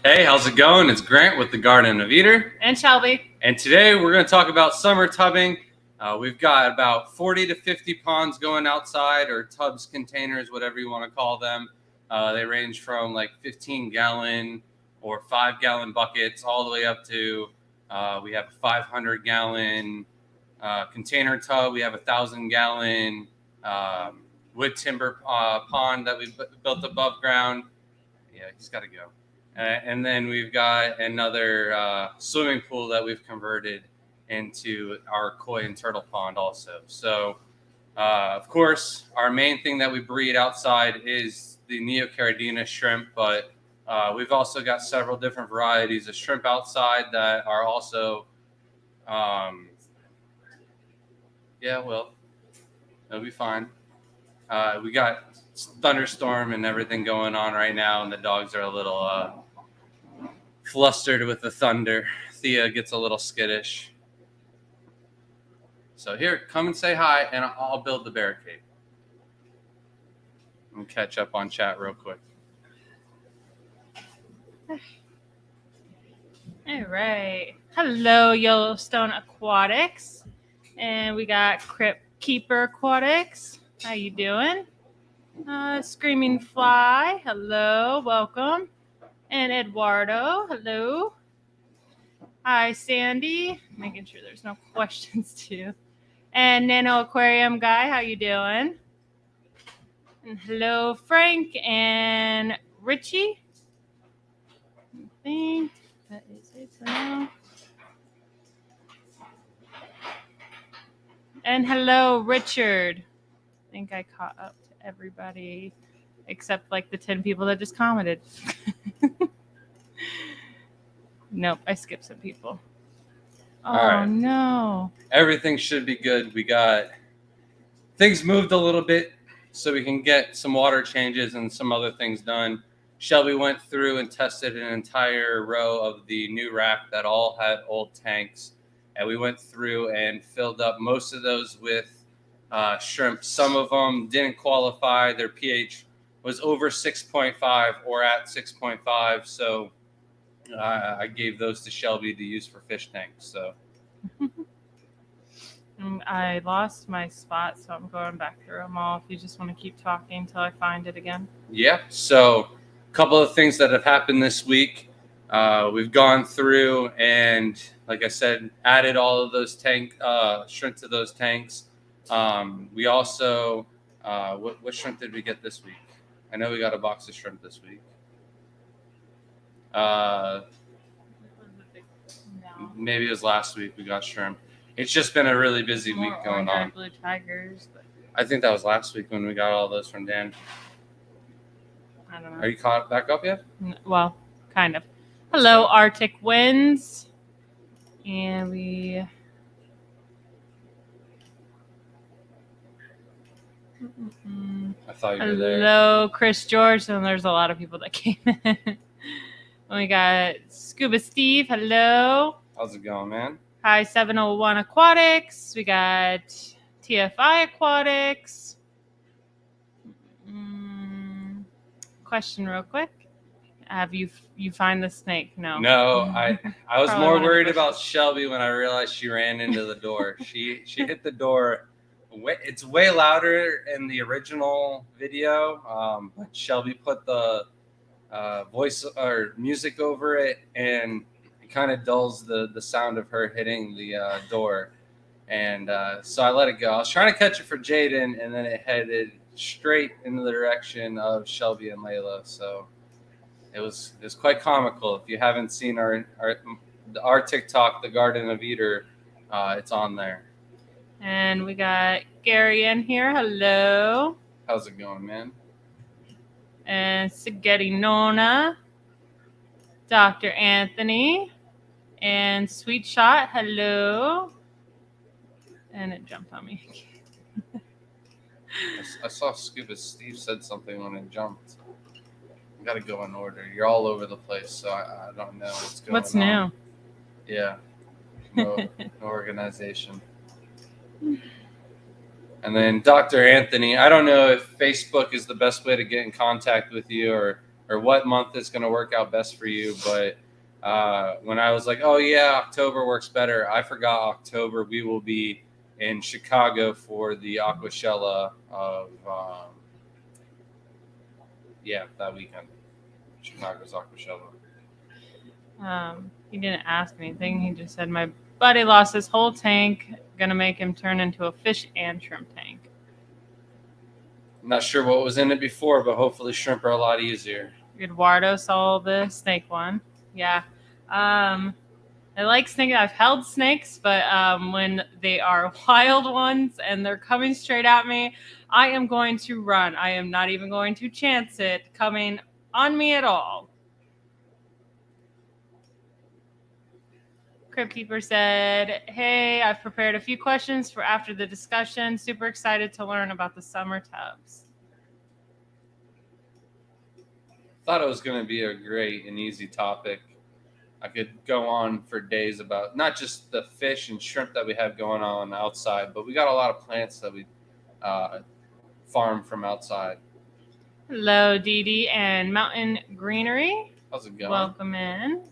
Hey, how's it going? It's Grant with the Garden of Eder. And Shelby. And today we're going to talk about summer tubbing. We've got about 40 to 50 ponds going outside, or tubs, containers, whatever you want to call them. They range from like 15-gallon or 5-gallon buckets all the way up to we have a 500-gallon container tub. We have a 1,000-gallon wood timber pond that we built above ground. Yeah, he's got to go. And then we've got another swimming pool that we've converted into our koi and turtle pond also. So, of course, our main thing that we breed outside is the Neocaridina shrimp, but we've also got several different varieties of shrimp outside that are also, it'll be fine. We got thunderstorm and everything going on right now, and the dogs are a little flustered with the thunder. Thea gets a little skittish. So here, come and say hi, and I'll build the barricade. And catch up on chat real quick. All right. Hello, Yellowstone Aquatics. And we got Crypt Keeper Aquatics. How you doing? Screaming Fly. Hello. Welcome. And Eduardo. Hello. Hi, Sandy. Making sure there's no questions, too. And Nano Aquarium Guy. How you doing? And hello, Frank and Richie. I think that is it for now. And hello, Richard. I think I caught up to everybody except like the 10 people that just commented. Nope, I skipped some people. Oh, right. No. Everything should be good. We got things moved a little bit so we can get some water changes and some other things done. Shelby went through and tested an entire row of the new rack that all had old tanks. And we went through and filled up most of those with shrimp. Some of them didn't qualify. Their pH was over 6.5 or at 6.5. So I gave those to Shelby to use for fish tanks. So I lost my spot, so I'm going back through them all. If you just want to keep talking until I find it again. Yeah. So a couple of things that have happened this week. We've gone through and, like I said, added all of those shrimp to those tanks. We also, what shrimp did we get this week? I know we got a box of shrimp this week. Maybe it was last week we got shrimp. It's just been a really busy week going on. Blue tigers. But I think that was last week when we got all those from Dan. I don't know. Are you caught back up yet? Well, kind of. Hello, Arctic Winds. And we... I thought you were there. Hello, Chris George. And there's a lot of people that came in. We got Scuba Steve. Hello. How's it going, man? Hi, 701 Aquatics. We got TFI Aquatics. Question real quick. Have you find the snake? No. No, I was more worried about Shelby when I realized she ran into the door. She hit the door. It's way louder in the original video, but Shelby put the voice or music over it, and it kind of dulls the sound of her hitting the door. And so I let it go. I was trying to catch it for Jaden, and then it headed straight in the direction of Shelby and Layla. So it was quite comical. If you haven't seen our TikTok, the Garden of Eder, it's on there. And we got Gary in here. Hello. How's it going, man? And Spaghetti Nona, Dr. Anthony, and Sweet Shot. Hello. And it jumped on me. I saw Scuba Steve said something when it jumped. I got to go in order. You're all over the place, so I don't know what's going on. What's new? Yeah. No organization. And then Dr. Anthony, I don't know if Facebook is the best way to get in contact with you or or what month is going to work out best for you. But when I was like, oh yeah, October works better, I forgot October we will be in Chicago for the Aquashella of that weekend. Chicago's Aquashella. He didn't ask anything. He just said my buddy lost his whole tank. Gonna make him turn into a fish and shrimp tank. I'm not sure what was in it before, but hopefully shrimp are a lot easier. Eduardo saw the snake one. Yeah. I like snake. I've held snakes, but when they are wild ones and they're coming straight at me, I am going to run. I am not even going to chance it coming on me at all. Crypt Keeper said, hey, I've prepared a few questions for after the discussion. Super excited to learn about the summer tubs. Thought it was going to be a great and easy topic. I could go on for days about not just the fish and shrimp that we have going on outside, but we got a lot of plants that we farm from outside. Hello, Dee Dee and Mountain Greenery. How's it going? Welcome in.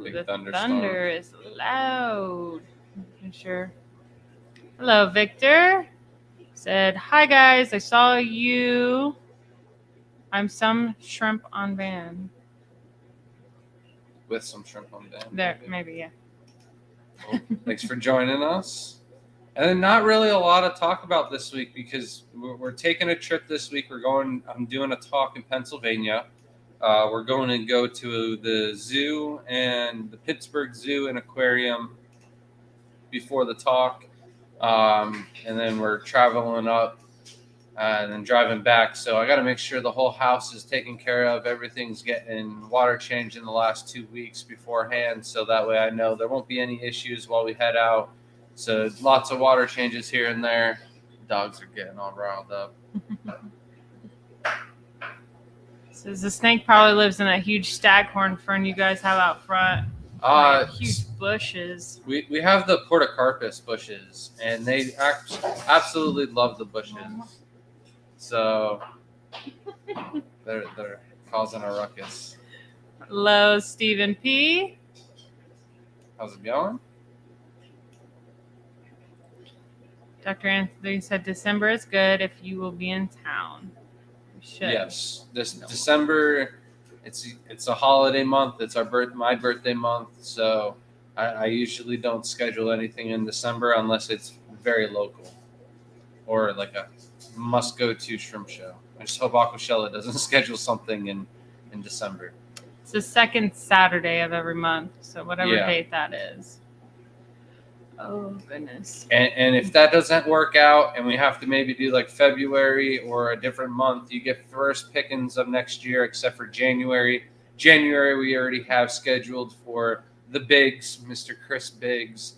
Big the thunder is loud. I'm sure. Hello, Victor. Said, hi guys, I saw you. I'm some shrimp on van. With some shrimp on van. There, maybe yeah. Well, thanks for joining us. And then not really a lot of talk about this week because we're taking a trip this week. I'm doing a talk in Pennsylvania. We're going to go to the zoo and the Pittsburgh Zoo and Aquarium before the talk. And then we're traveling up and then driving back. So I got to make sure the whole house is taken care of. Everything's getting water changed in the last 2 weeks beforehand. So that way I know there won't be any issues while we head out. So lots of water changes here and there. Dogs are getting all riled up. Says the snake probably lives in that huge staghorn fern you guys have out front. Huge bushes. We have the portocarpus bushes, and they absolutely love the bushes. So they're causing a ruckus. Hello, Stephen P. How's it going? Dr. Anthony said December is good if you will be in town. We should. Yes, December. It's a holiday month. It's my birthday month, so I usually don't schedule anything in December unless it's very local or like a must-go-to shrimp show. I just hope Aquashella doesn't schedule something in December. It's the second Saturday of every month, so whatever date that is. Oh, goodness. And if that doesn't work out and we have to maybe do like February or a different month, you get first pickings of next year, except for January. January, we already have scheduled for the Biggs, Mr. Chris Biggs.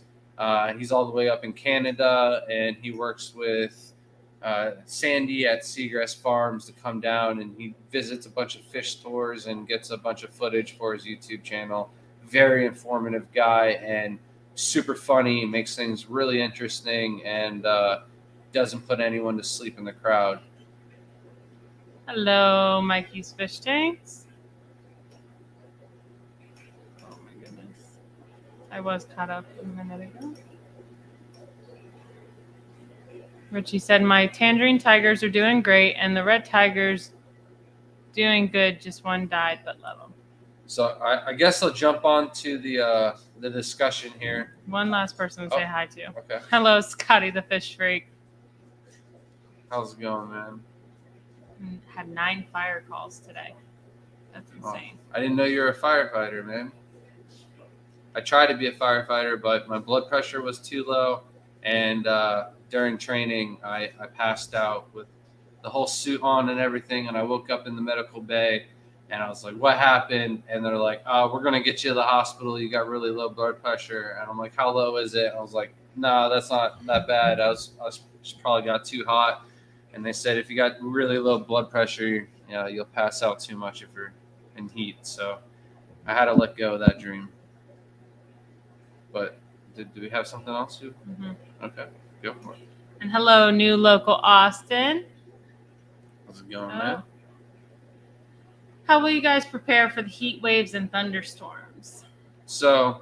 He's all the way up in Canada, and he works with Sandy at Seagrass Farms to come down, and he visits a bunch of fish stores and gets a bunch of footage for his YouTube channel. Very informative guy and super funny, makes things really interesting, and doesn't put anyone to sleep in the crowd. Hello, Mikey's Fish Tanks. Oh my goodness. I was caught up a minute ago. Richie said, my tangerine tigers are doing great, and the red tigers doing good. Just one died, but love them. So I guess I'll jump on to the discussion here. One last person to say hi to. Okay. Hello, Scotty the Fish Freak. How's it going, man? Had 9 fire calls today. That's insane. I didn't know you were a firefighter, man. I tried to be a firefighter, but my blood pressure was too low, and during training, I passed out with the whole suit on and everything, and I woke up in the medical bay. And I was like, what happened? And they're like, we're going to get you to the hospital. You got really low blood pressure. And I'm like, how low is it? And I was like, no, that's not that bad. I was just probably got too hot. And they said, if you got really low blood pressure, you'll pass out too much if you're in heat. So I had to let go of that dream. But do we have something else? Mm-hmm. Okay, go for it. And hello, new local Austin. How's it going, man? How will you guys prepare for the heat waves and thunderstorms? So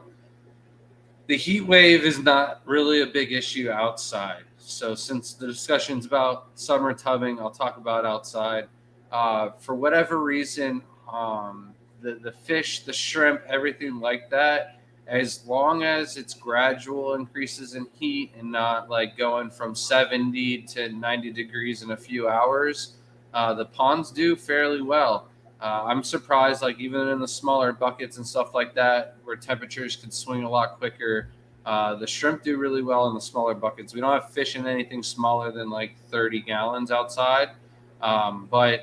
the heat wave is not really a big issue outside. So since the discussion's about summer tubbing, I'll talk about outside. For whatever reason, the fish, the shrimp, everything like that, as long as it's gradual increases in heat and not like going from 70 to 90 degrees in a few hours, the ponds do fairly well. I'm surprised, like even in the smaller buckets and stuff like that, where temperatures can swing a lot quicker. The shrimp do really well in the smaller buckets. We don't have fish in anything smaller than like 30 gallons outside, but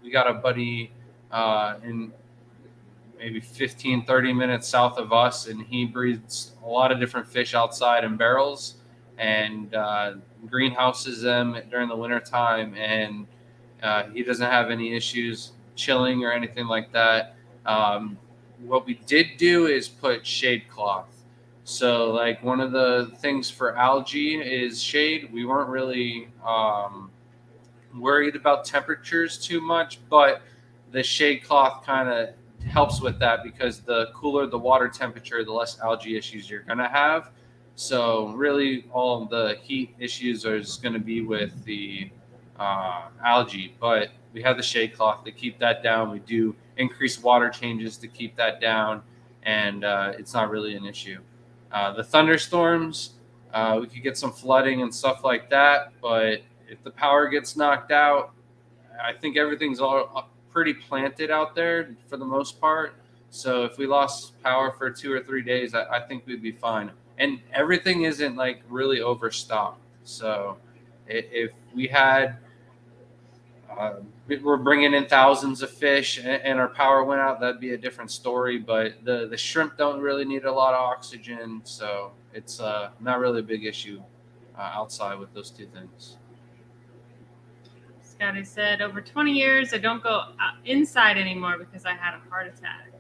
we got a buddy in maybe 15, 30 minutes south of us, and he breeds a lot of different fish outside in barrels and greenhouses them during the winter time, and he doesn't have any issues chilling or anything like that. What we did do is put shade cloth. So like one of the things for algae is shade. We weren't really worried about temperatures too much, but the shade cloth kind of helps with that because the cooler the water temperature, the less algae issues you're going to have. So really all the heat issues are going to be with the algae, but we have the shade cloth to keep that down. We do increase water changes to keep that down, and it's not really an issue. The thunderstorms, we could get some flooding and stuff like that, but if the power gets knocked out, I think everything's all pretty planted out there for the most part. So if we lost power for 2 or 3 days, I think we'd be fine. And everything isn't like really overstocked. So if we had, we're bringing in thousands of fish and our power went out, that'd be a different story. But the shrimp don't really need a lot of oxygen. So it's not really a big issue outside with those two things. Scotty said, over 20 years, I don't go inside anymore because I had a heart attack.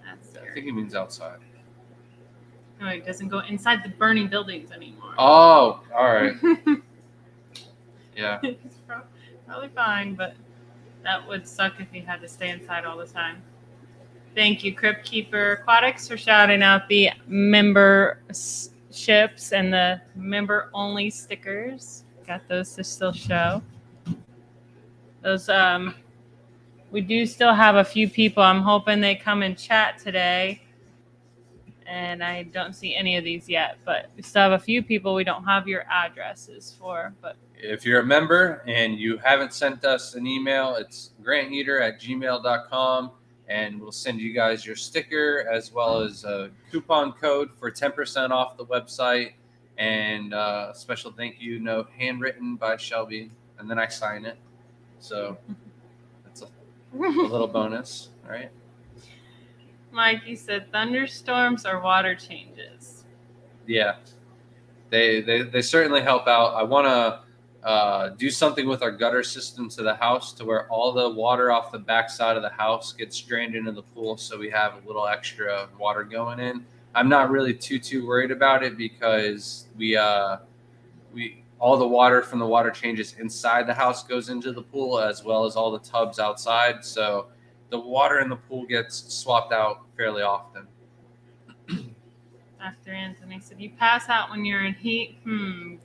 That's scary. I think he means outside. No, he doesn't go inside the burning buildings anymore. Oh, all right. Yeah. He's probably fine, but that would suck if he had to stay inside all the time. Thank you, Crypt Keeper Aquatics, for shouting out the memberships and the member-only stickers. Got those to still show. Those we do still have a few people. I'm hoping they come and chat today. And I don't see any of these yet, but we still have a few people we don't have your addresses for. But if you're a member and you haven't sent us an email, it's granteater@gmail.com, and we'll send you guys your sticker as well as a coupon code for 10% off the website, and a special thank you note handwritten by Shelby, and then I sign it. So that's a little bonus, right? Mikey said thunderstorms or water changes. Yeah, they certainly help out. I want to do something with our gutter system to the house to where all the water off the back side of the house gets drained into the pool, so we have a little extra water going in. I'm not really too worried about it because we all the water from the water changes inside the house goes into the pool as well as all the tubs outside. So the water in the pool gets swapped out fairly often. Dr. Anthony said, you pass out when you're in heat?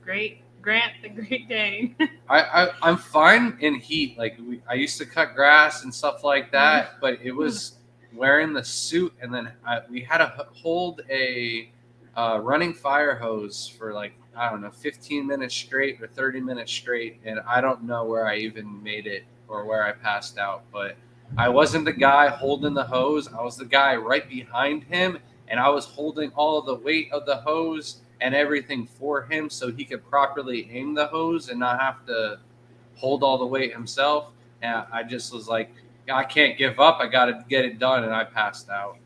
Great. Grant the Great Dane. I'm fine in heat. Like I used to cut grass and stuff like that, but it was wearing the suit, and then we had to hold a running fire hose for like, I don't know, 15 minutes straight or 30 minutes straight, and I don't know where I even made it or where I passed out, but I wasn't the guy holding the hose. I was the guy right behind him, and I was holding all of the weight of the hose and everything for him so he could properly aim the hose and not have to hold all the weight himself. And I just was like, I can't give up. I got to get it done, and I passed out.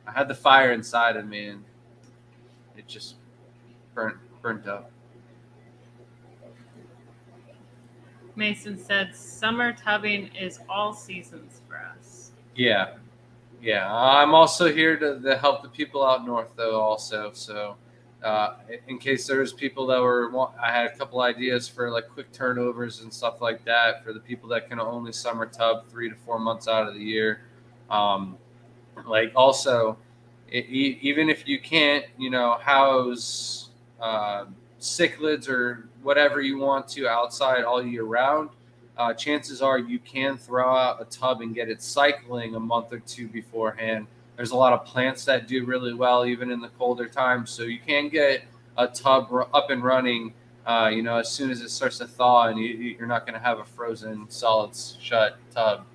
I had the fire inside of me, and it just burnt up. Mason said summer tubbing is all seasons for us. Yeah. I'm also here to help the people out north, though, also. So in case there's people that I had a couple ideas for like quick turnovers and stuff like that for the people that can only summer tub 3 to 4 months out of the year. Like also, even if you can't, house cichlids or whatever you want to outside all year round, chances are you can throw out a tub and get it cycling a month or two beforehand. There's a lot of plants that do really well even in the colder times, so you can get a tub up and running. As soon as it starts to thaw, and you're not going to have a frozen, solid shut tub.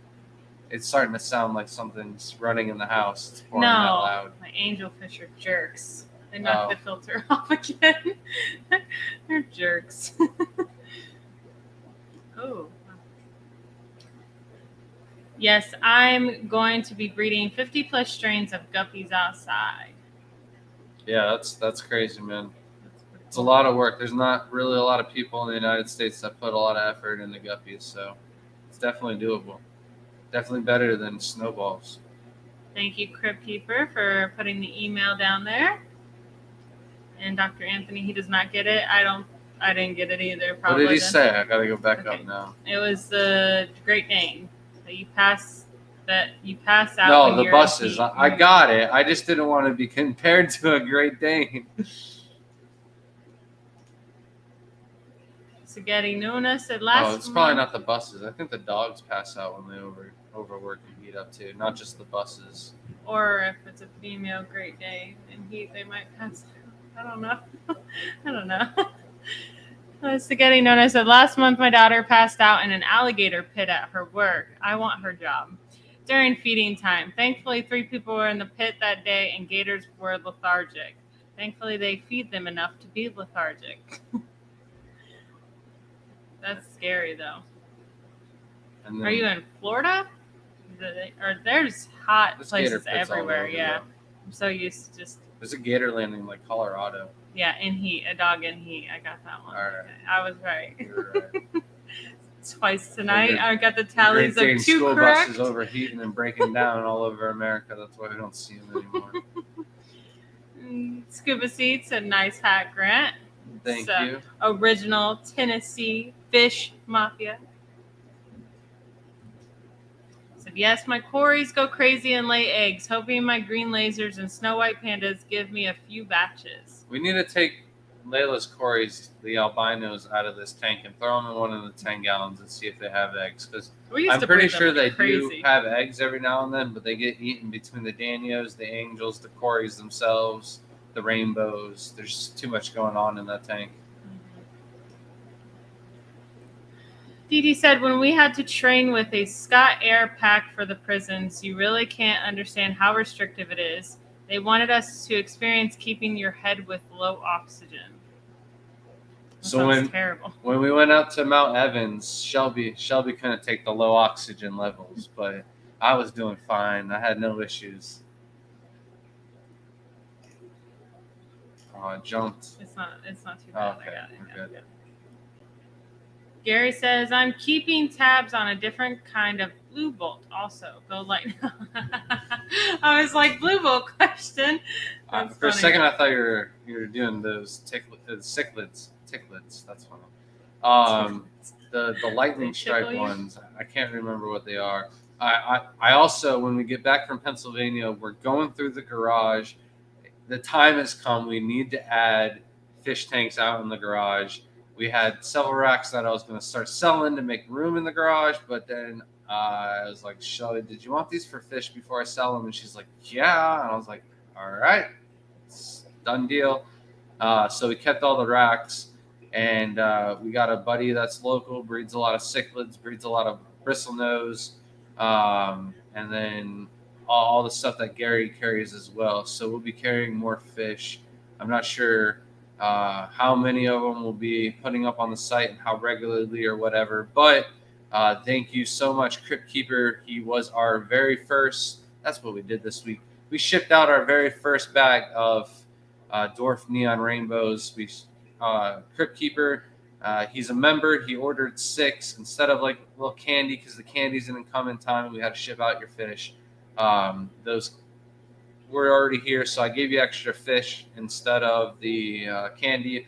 It's starting to sound like something's running in the house. It's pouring that loud. My angelfish are jerks. They knocked the filter off again. They're jerks. Oh. Yes, I'm going to be breeding 50 plus strains of guppies outside. Yeah, that's crazy, man. It's a lot of work. There's not really a lot of people in the United States that put a lot of effort into guppies, so it's definitely doable. Definitely better than snowballs. Thank you, Crypt Keeper, for putting the email down there. And Dr. Anthony, he does not get it. I didn't get it either. Probably. What did he say? I gotta go back up now. It was the Great Dane that you pass out. No, the buses. I got it. I just didn't want to be compared to a Great Dane. Spaghetti Nuna said last. Oh, it's probably not the buses. I think the dogs pass out when they overwork and heat up too, not just the buses. Or if it's a female Great Dane and heat, they might pass out. I don't know. Spaghetti Nona said last month my daughter passed out in an alligator pit at her work. I want her job. During feeding time. Thankfully, 3 people were in the pit that day and gators were lethargic. Thankfully, they feed them enough to be lethargic. That's scary, though. Are you in Florida? Or there's hot places everywhere. Yeah, I'm so used to just. There's a gator landing like Colorado. Yeah, in heat, a dog in heat. I got that one. All right. I was right. You're right. Twice tonight. I got the tallies of 2 school correct. Buses overheating and breaking down all over America. That's why we don't see them anymore. Scuba Seats said nice hat, Grant. Thank you. Original Tennessee Fish Mafia. Said, yes, my quarries go crazy and lay eggs, hoping my green lasers and snow white pandas give me a few batches. We need to take Layla's quarries, the albinos, out of this tank and throw them in one of the 10 gallons and see if they have eggs. Because I'm pretty sure they do have eggs every now and then, but they get eaten between the Danios, the angels, the quarries themselves, the rainbows. There's too much going on in that tank. Dee Dee said, when we had to train with a Scott Air pack for the prisons, you really can't understand how restrictive it is. They wanted us to experience keeping your head with low oxygen. That sounds terrible. When we went out to Mount Evans, Shelby couldn't take the low oxygen levels, but I was doing fine. I had no issues. Oh, I jumped. It's not too bad. Okay, I got it. We're good. Gary says, I'm keeping tabs on a different kind of blue bolt also. Go light. I was like, blue bolt question. For a second, I thought you were doing those cichlids. That's funny. The lightning strike ones. I can't remember what they are. I also, when we get back from Pennsylvania, we're going through the garage. The time has come. We need to add fish tanks out in the garage. We had several racks that I was going to start selling to make room in the garage, but then I was like, Shelly, did you want these for fish before I sell them? And she's like, yeah. And I was like, all right, it's done deal. So we kept all the racks, and we got a buddy that's local, breeds a lot of cichlids, breeds a lot of bristlenose, and then all the stuff that Gary carries as well. So we'll be carrying more fish. I'm not sure how many of them will be putting up on the site and how regularly or whatever. But thank you so much, Crypt Keeper. He was our very first. That's what we did this week. We shipped out our very first bag of dwarf neon rainbows. Crypt Keeper, he's a member. He ordered 6 instead of like a little candy because the candies didn't come in time. We had to ship out your fish. Those were already here, so I gave you extra fish instead of the candy.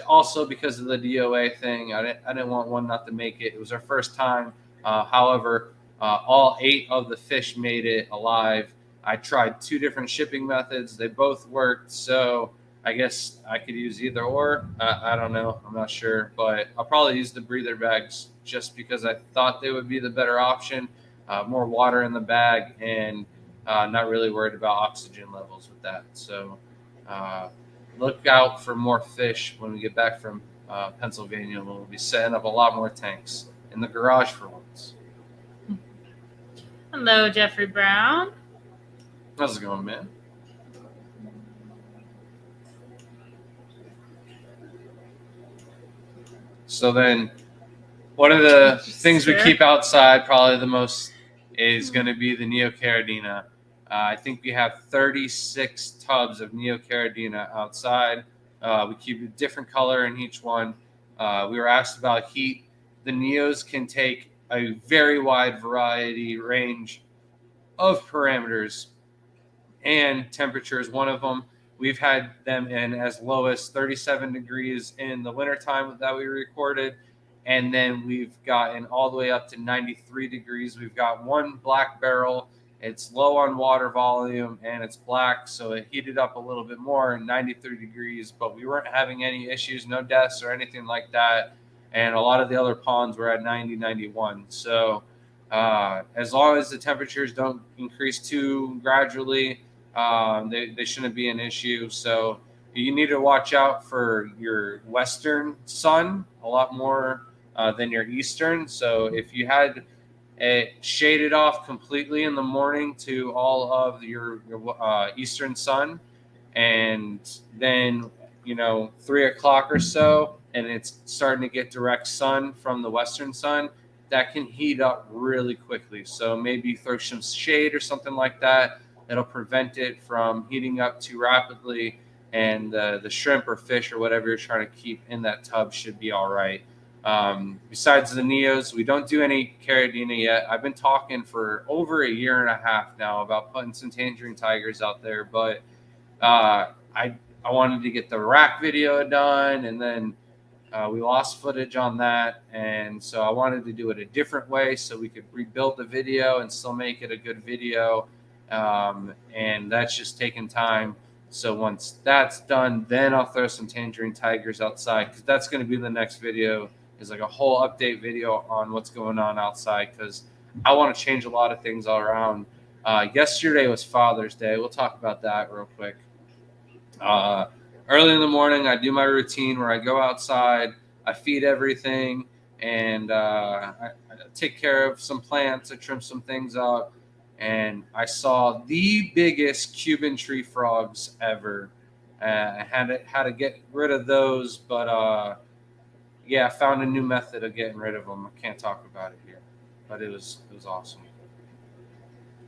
Also because of the DOA thing, I didn't want one not to make it. It was our first time. However, all 8 of the fish made it alive. I tried 2 different shipping methods. They both worked, so I guess I could use either or. I don't know. I'm not sure, but I'll probably use the breather bags just because I thought they would be the better option. More water in the bag, and not really worried about oxygen levels with that. So look out for more fish when we get back from Pennsylvania. We'll be setting up a lot more tanks in the garage for once. Hello, Jeffrey Brown. How's it going, man? So then, one of the things we keep outside, probably the most, is going to be the Neocaridina. I think we have 36 tubs of Neocaridina outside. We keep a different color in each one. We were asked about heat. The Neos can take a very wide variety range of parameters, and temperature is one of them. We've had them in as low as 37 degrees in the wintertime that we recorded, and then we've gotten all the way up to 93 degrees. We've got one black barrel. It's low on water volume, and it's black, so it heated up a little bit more in 93 degrees, but we weren't having any issues, no deaths or anything like that, and a lot of the other ponds were at 90, 91. So as long as the temperatures don't increase too gradually, they shouldn't be an issue. So you need to watch out for your western sun a lot more than your eastern. So if you had it shaded off completely in the morning to all of your eastern sun, and then 3 o'clock or so, and it's starting to get direct sun from the western sun, that can heat up really quickly. So maybe throw some shade or something like that. That'll prevent it from heating up too rapidly, and the shrimp or fish or whatever you're trying to keep in that tub should be all right. Besides the Neos, we don't do any Caridina yet. I've been talking for over a year and a half now about putting some tangerine tigers out there, but I wanted to get the rack video done, and then we lost footage on that, and so I wanted to do it a different way so we could rebuild the video and still make it a good video, and that's just taking time. So once that's done, then I'll throw some tangerine tigers outside, because that's going to be the next video, is like a whole update video on what's going on outside, because I want to change a lot of things all around. Yesterday was Father's Day. We'll talk about that real quick. Early in the morning, I do my routine where I go outside, I feed everything, and I take care of some plants. I trim some things up, and I saw the biggest Cuban tree frogs ever. I had to get rid of those, but I found a new method of getting rid of them. I can't talk about it here, but it was awesome.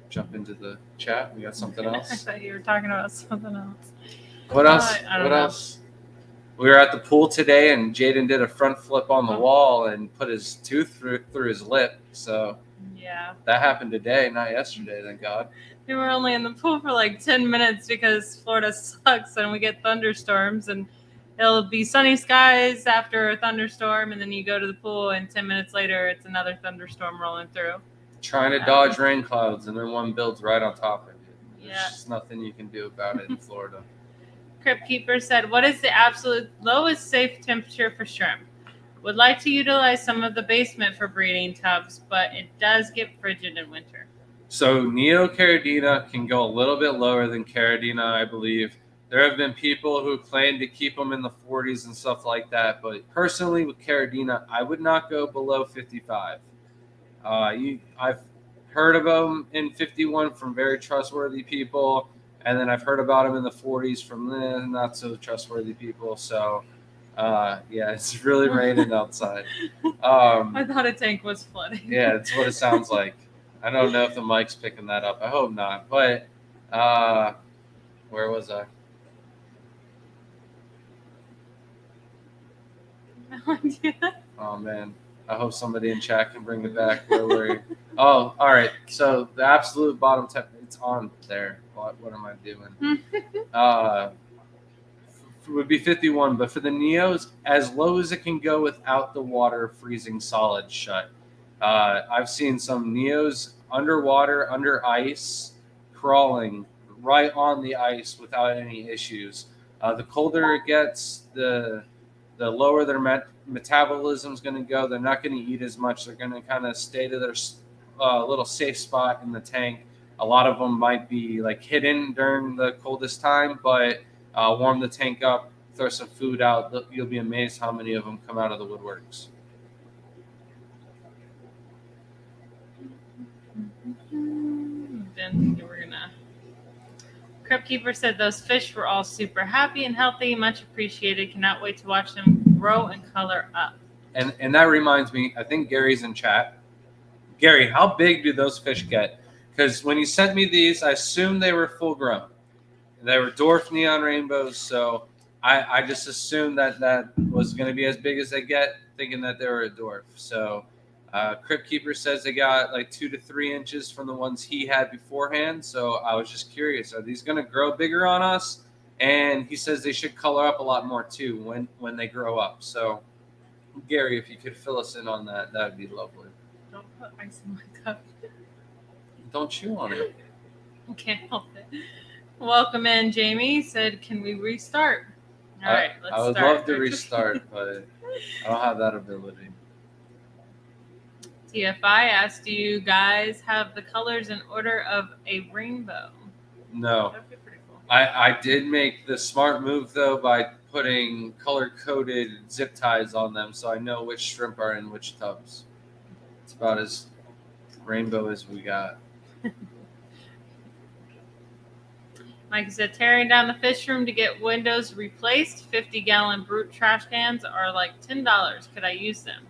Jump into the chat. We got something else. I thought you were talking about something else. What else? I don't what know. else? We were at the pool today, and Jaden did a front flip on the wall and put his tooth through his lip. So yeah, that happened today, not yesterday. Thank God. We were only in the pool for like 10 minutes because Florida sucks and we get thunderstorms, and it'll be sunny skies after a thunderstorm, and then you go to the pool, and 10 minutes later, it's another thunderstorm rolling through. Trying to dodge rain clouds, and then one builds right on top of it. There's Yeah. just nothing you can do about it in Florida. Crypt Keeper said, what is the absolute lowest safe temperature for shrimp? Would like to utilize some of the basement for breeding tubs, but it does get frigid in winter. So Neocaridina can go a little bit lower than Caridina, I believe. There have been people who claim to keep them in the 40s and stuff like that, but personally with Caridina, I would not go below 55. I've heard of them in 51 from very trustworthy people, and then I've heard about them in the 40s from not so trustworthy people. So, it's really raining outside. I thought a tank was flooding. Yeah, that's what it sounds like. I don't know if the mic's picking that up. I hope not. But where was I? No idea. Oh, man. I hope somebody in chat can bring it back. Where were you? Oh, all right. So the absolute bottom temperature, It's on there. What am I doing? Would be 51, but for the Neos, as low as it can go without the water freezing solid shut. I've seen some Neos underwater, under ice, crawling right on the ice without any issues. The colder it gets, the lower their metabolism is going to go. They're not going to eat as much. They're going to kind of stay to their little safe spot in the tank. A lot of them might be like hidden during the coldest time, but warm the tank up, throw some food out. You'll be amazed how many of them come out of the woodworks. Then we're gonna. Crypt Keeper said those fish were all super happy and healthy, much appreciated. Cannot wait to watch them grow and color up. And that reminds me, I think Gary's in chat. Gary, how big do those fish get? Because when you sent me these, I assumed they were full grown. They were dwarf neon rainbows, so I just assumed that was going to be as big as they get, thinking that they were a dwarf. So Crypt Keeper says they got like 2 to 3 inches from the ones he had beforehand. So I was just curious, are these going to grow bigger on us? And he says they should color up a lot more too when they grow up. So Gary, if you could fill us in on that, that would be lovely. Don't put ice in my cup. Don't chew on it. I can't help it. Welcome in, Jamie. Said, can we restart? All right, let's start. I would love to restart, but I don't have that ability. TFI asked, do you guys have the colors in order of a rainbow? No. That'd be pretty cool. I did make the smart move, though, by putting color-coded zip ties on them so I know which shrimp are in which tubs. It's about as rainbow as we got. Mike said, tearing down the fish room to get windows replaced. 50-gallon brute trash cans are like $10. Could I use them?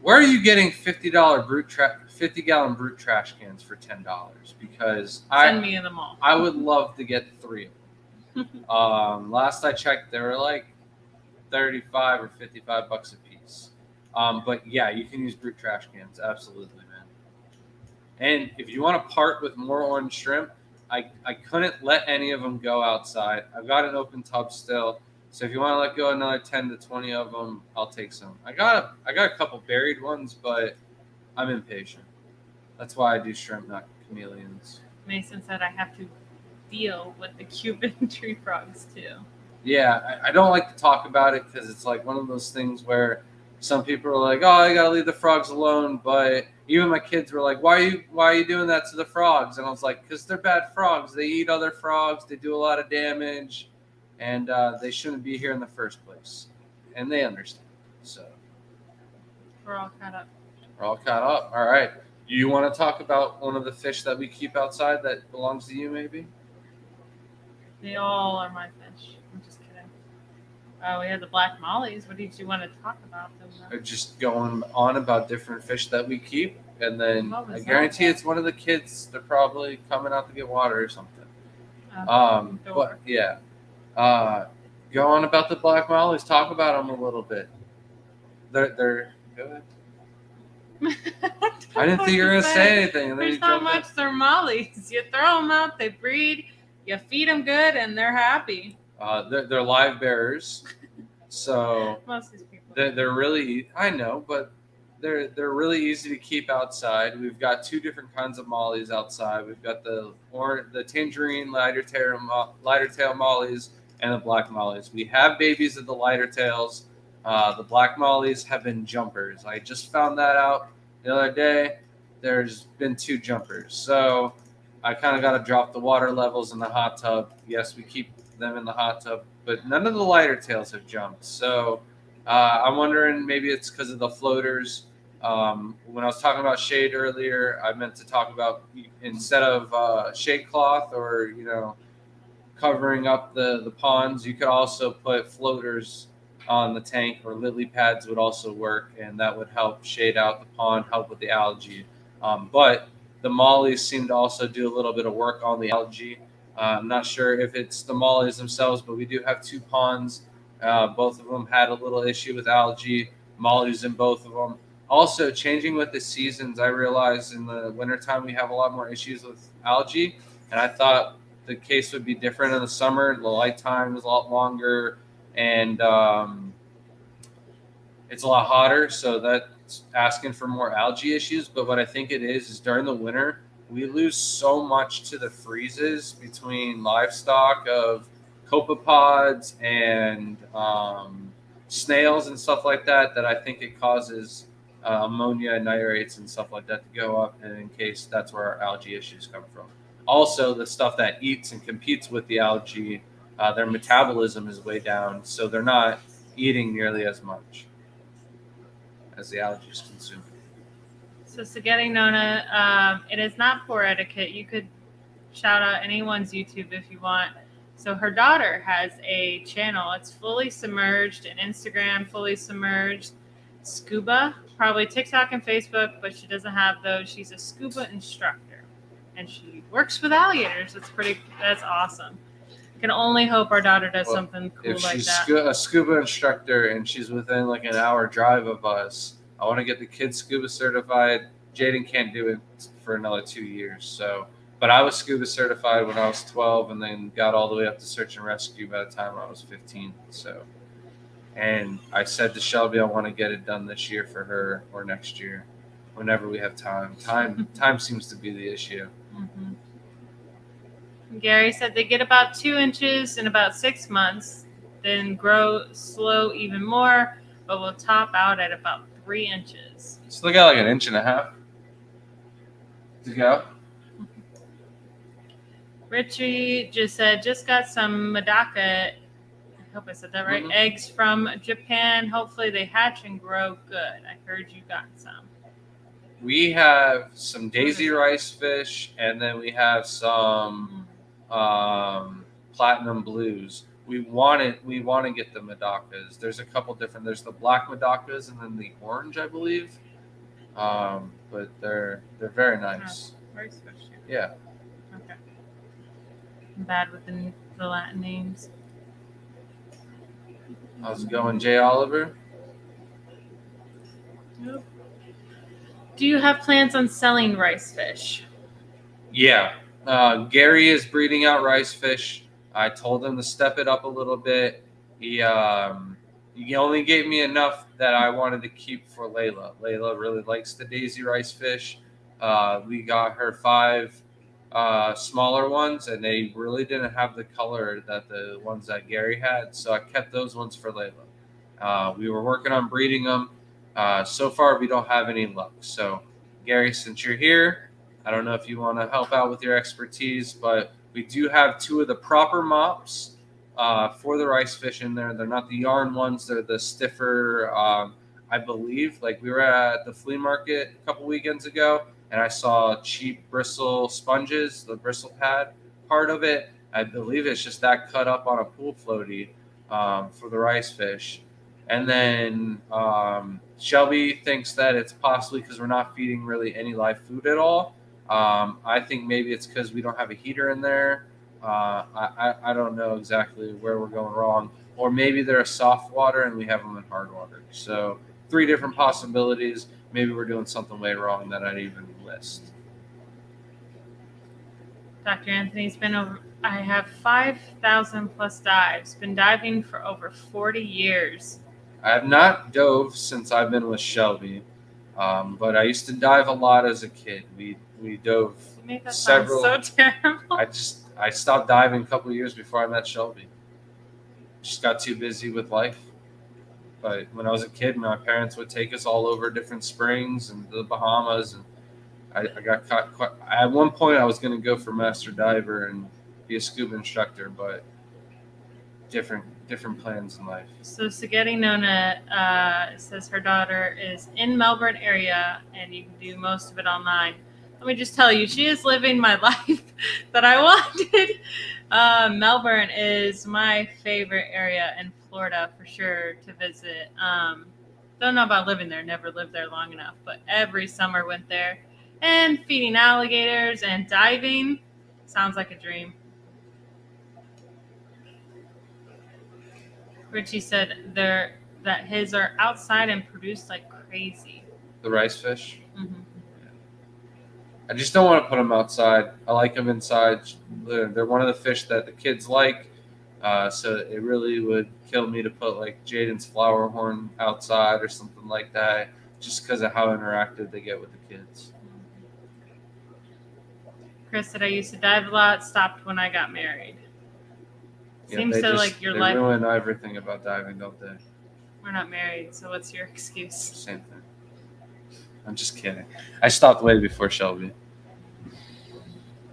Where are you getting $50 50-gallon brute trash cans for $10? Because send me in the mall. I would love to get 3 of them. Last I checked, they were like 35 or 55 bucks a piece. But yeah, you can use brute trash cans, absolutely, man. And if you want to part with more orange shrimp, I couldn't let any of them go outside. I've got an open tub still, so if you want to let go another 10 to 20 of them, I'll take some. I got a couple buried ones, but I'm impatient. That's why I do shrimp, not chameleons. Mason said I have to deal with the Cuban tree frogs too. Yeah, I don't like to talk about it because it's like one of those things where some people are like, "Oh, I gotta leave the frogs alone," but even my kids were like, why are you doing that to the frogs? And I was like, because they're bad frogs. They eat other frogs. They do a lot of damage, and they shouldn't be here in the first place. And they understand. So we're all caught up. We're all caught up. All right. You want to talk about one of the fish that we keep outside that belongs to you, maybe? They all are my fish. I'm just kidding. We had the black mollies. What did you want to talk about? Just going on about different fish that we keep, and then I guarantee it's one of the kids. They're probably coming out to get water or something. But yeah, go on about the black mollies. Talk about them a little bit. They're good. I didn't think you were gonna say anything. There's not much. They're mollies. You throw them out, they breed. You feed them good, and they're happy. They're live bearers, so most of these people. They're really. I know, but they're really easy to keep outside. We've got 2 different kinds of mollies outside. We've got the tangerine lighter tail mollies and the black mollies. We have babies of the lighter tails. The black mollies have been jumpers. I just found that out the other day. There's been 2 jumpers, so I kind of got to drop the water levels in the hot tub. Yes, we keep them in the hot tub, but none of the lighter tails have jumped. So I'm wondering maybe it's because of the floaters. When I was talking about shade earlier, I meant to talk about instead of shade cloth or covering up the ponds, you could also put floaters on the tank, or lily pads would also work, and that would help shade out the pond, help with the algae. But the mollies seem to also do a little bit of work on the algae. I'm not sure if it's the mollies themselves, but we do have 2 ponds. Both of them had a little issue with algae. Mollies in both of them. Also, changing with the seasons, I realized in the wintertime we have a lot more issues with algae, and I thought the case would be different in the summer. The light time is a lot longer, and it's a lot hotter, so that's asking for more algae issues. But what I think it is during the winter, we lose so much to the freezes between livestock of copepods and snails and stuff like that, that I think it causes ammonia and nitrates and stuff like that to go up, and in case that's where our algae issues come from. Also, the stuff that eats and competes with the algae, their metabolism is way down, so they're not eating nearly as much as the algae is consumed. So getting Nona, it is not poor etiquette. You could shout out anyone's YouTube if you want. So her daughter has a channel. It's fully submerged, and Instagram fully submerged. Scuba, probably TikTok and Facebook, but she doesn't have those. She's a scuba instructor, and she works with alligators. That's awesome. I can only hope our daughter does something cool if like she's that. a scuba instructor and she's within like an hour drive of us, I want to get the kids scuba certified. Jaden can't do it for another 2 years, so. But I was scuba certified when I was 12, and then got all the way up to search and rescue by the time I was 15. So, and I said to Shelby, I want to get it done this year for her or next year, whenever we have time. Time seems to be the issue. Mm-hmm. Gary said they get about 2 inches in about 6 months, then grow slow even more, but will top out at about 3 inches. So they got like an inch and a half to go. Richie just said, just got some Medaka, I hope I said that right, eggs from Japan. Hopefully they hatch and grow good. I heard you got some. We have some daisy rice fish, and then we have some platinum blues. We want to get the Medakas. There's a couple different. There's the black Medakas and then the orange, I believe. But they're very nice. Rice fish. Yeah. Okay. I'm bad with the Latin names. How's it going, Jay Oliver? Nope. Do you have plans on selling rice fish? Yeah. Gary is breeding out rice fish. I told him to step it up a little bit. He only gave me enough that I wanted to keep for Layla. Layla really likes the daisy rice fish. We got her 5 smaller ones, and they really didn't have the color that the ones that Gary had, so I kept those ones for Layla. We were working on breeding them. So far, we don't have any luck. So, Gary, since you're here, I don't know if you want to help out with your expertise, but we do have 2 of the proper mops for the rice fish in there. They're not the yarn ones. They're the stiffer, I believe. Like, we were at the flea market a couple weekends ago, and I saw cheap bristle sponges, the bristle pad part of it. I believe it's just that cut up on a pool floaty for the rice fish. And then Shelby thinks that it's possibly because we're not feeding really any live food at all. I think maybe it's because we don't have a heater in there. I don't know exactly where we're going wrong. Or maybe they're a soft water and we have them in hard water. So 3 different possibilities. Maybe we're doing something way wrong that I didn't even list. Dr. Anthony's been over. I have 5,000 plus dives. Been diving for over 40 years. I have not dove since I've been with Shelby, but I used to dive a lot as a kid. We dove You make that several. Sound so terrible. I stopped diving a couple of years before I met Shelby. Just got too busy with life. But when I was a kid, my parents would take us all over different springs and the Bahamas, and I got caught. At one point, I was going to go for master diver and be a scuba instructor, but different plans in life. So Spaghetti Nona says her daughter is in Melbourne area, and you can do most of it online. Let me just tell you, she is living my life that I wanted. Melbourne is my favorite area in Florida for sure to visit. Don't know about living there, never lived there long enough, but every summer went there. And feeding alligators and diving sounds like a dream. Richie said that his are outside and produce like crazy. The rice fish. Mm-hmm. I just don't want to put them outside. I like them inside. They're one of the fish that the kids like. So it really would kill me to put like Jaden's flower horn outside or something like that, just because of how interactive they get with the kids. Chris said I used to dive a lot, stopped when I got married. Seems so like your they life. ruin everything about diving, don't they? We're not married, so what's your excuse? Same thing. I'm just kidding. I stopped way before Shelby.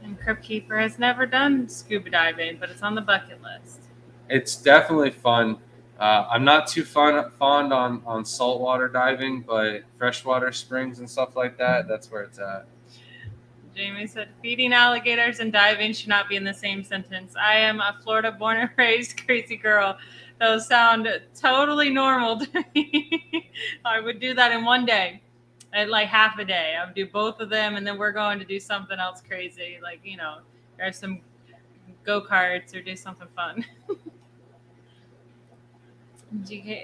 And Crypt Keeper has never done scuba diving, but it's on the bucket list. It's definitely fun. I'm not too fond on saltwater diving, but freshwater springs and stuff like that, that's where it's at. Jamie said, feeding alligators and diving should not be in the same sentence. I am a Florida born and raised crazy girl. Those sound totally normal to me. I would do that in one day, at like half a day. I would do both of them, and then we're going to do something else crazy, like, there's some go-karts or do something fun.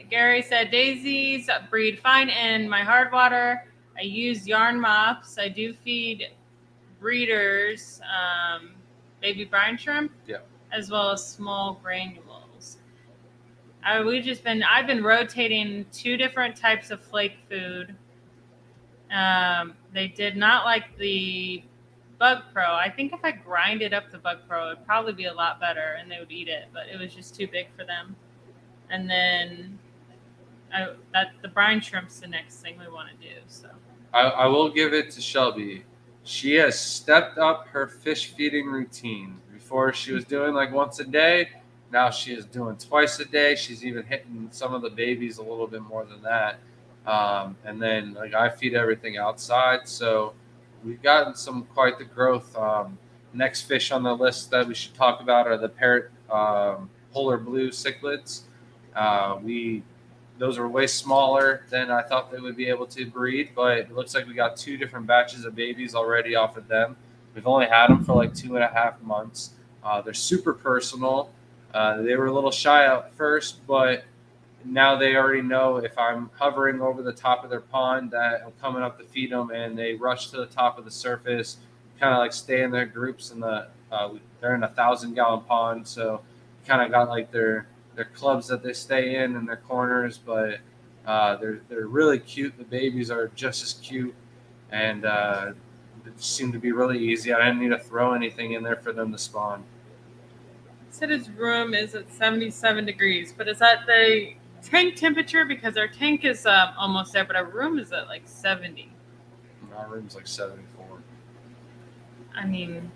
Gary said, daisies breed fine in my hard water. I use yarn mops. I do feed breeders baby brine shrimp, as well as small granules. I've been rotating 2 different types of flake food. They did not like the Bug Pro. I think if I grinded up the Bug Pro, it'd probably be a lot better and they would eat it, but it was just too big for them. And then the brine shrimp's the next thing we want to do. So I will give it to Shelby. She has stepped up her fish feeding routine. Before she was doing like once a day. Now she is doing twice a day. She's even hitting some of the babies a little bit more than that. And then like I feed everything outside. So we've gotten quite the growth. Next fish on the list that we should talk about are the parrot polar blue cichlids. Those are way smaller than I thought they would be able to breed, but it looks like we got 2 different batches of babies already off of them. We've only had them for like 2.5 months. They're super personal. They were a little shy at first, but now they already know if I'm hovering over the top of their pond that I'm coming up to feed them, and they rush to the top of the surface, kind of like stay in their groups. They're in a 1,000-gallon pond, so kind of got like their clubs that they stay in their corners, but they're really cute. The babies are just as cute, and it seemed to be really easy. I didn't need to throw anything in there for them to spawn. He said his room is at 77 degrees, but is that the tank temperature? Because our tank is almost there, but our room is at like 70. Our room's like 74. I mean,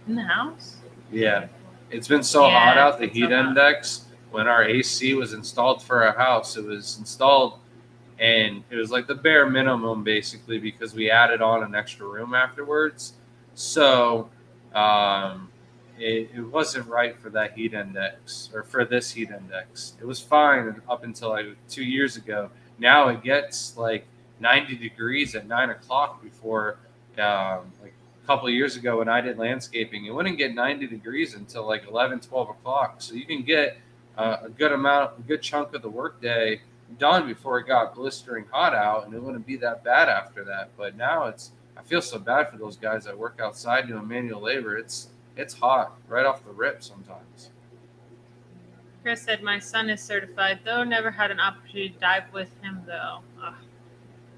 in the house? Yeah. It's been so hot out, the heat index, when our AC was installed for our house, it was installed and it was like the bare minimum basically because we added on an extra room afterwards. So it wasn't right for that heat index or for this heat index. It was fine up until like 2 years ago. Now it gets like 90 degrees at 9 o'clock before like a couple of years ago when I did landscaping, it wouldn't get 90 degrees until like 11, 12 o'clock. So you can get a good chunk of the workday done before it got blistering hot out, and it wouldn't be that bad after that. But now I feel so bad for those guys that work outside doing manual labor. It's hot right off the rip sometimes. Chris said, my son is certified, though never had an opportunity to dive with him, though.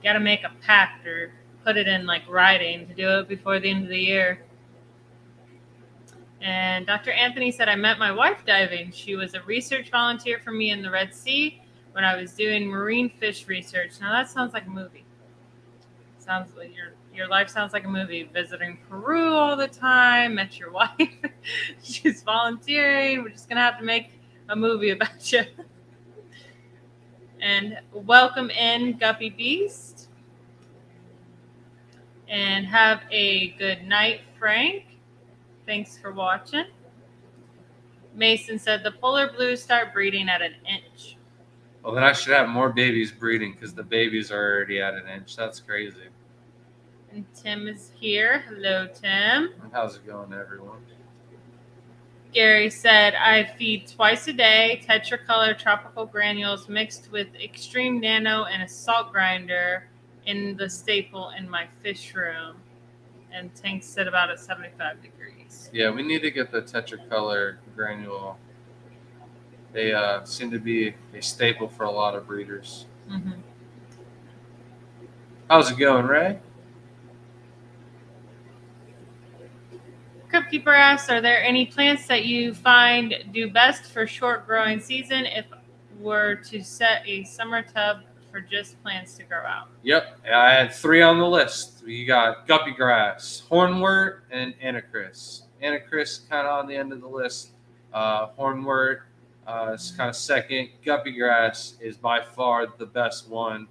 Got to make a pact or put it in like writing to do it before the end of the year. And Dr. Anthony said, I met my wife diving. She was a research volunteer for me in the Red Sea when I was doing marine fish research. Now that sounds like a movie. Sounds like your life sounds like a movie. Visiting Peru all the time, met your wife. She's volunteering. We're just going to have to make a movie about you. And welcome in Guppy Beast. And have a good night, Frank. Thanks for watching. Mason said the polar blues start breeding at 1 inch. Well, then I should have more babies breeding because the babies are already at 1 inch. That's crazy. And Tim is here. Hello, Tim. How's it going, everyone? Gary said, I feed twice a day, tetracolor tropical granules mixed with extreme nano and a salt grinder in the staple in my fish room. And tanks sit about at 75 degrees. Yeah, we need to get the tetracolor granule. They seem to be a staple for a lot of breeders. Mm-hmm. How's it going, Ray? Crypt Keeper asks, are there any plants that you find do best for short growing season if were to set a summer tub for just plants to grow out? Yep, I had 3 on the list. We got guppy grass, hornwort, and anacris. Anacris kind of on the end of the list. Hornwort is kind of second. Guppy grass is by far the best one.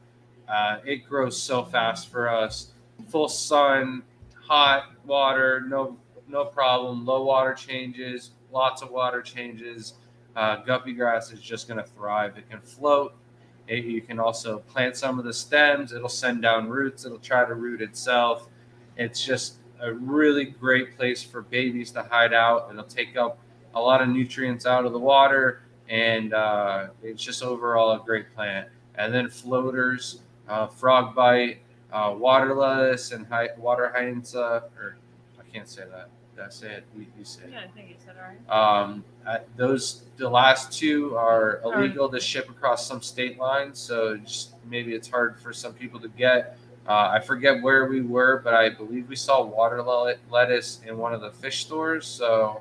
It grows so fast for us. Full sun, hot water, no problem. Low water changes, lots of water changes. Guppy grass is just going to thrive. It can float. You can also plant some of the stems. It'll send down roots. It'll try to root itself. It's just a really great place for babies to hide out. It'll take up a lot of nutrients out of the water, and it's just overall a great plant. And then floaters, frog bite, water lettuce, and water hyacinth. Or I can't say that. Did I say it? You say it. Yeah, I think you said it right. The last 2 are illegal to ship across some state lines, so maybe it's hard for some people to get. I forget where we were, but I believe we saw water lettuce in one of the fish stores. So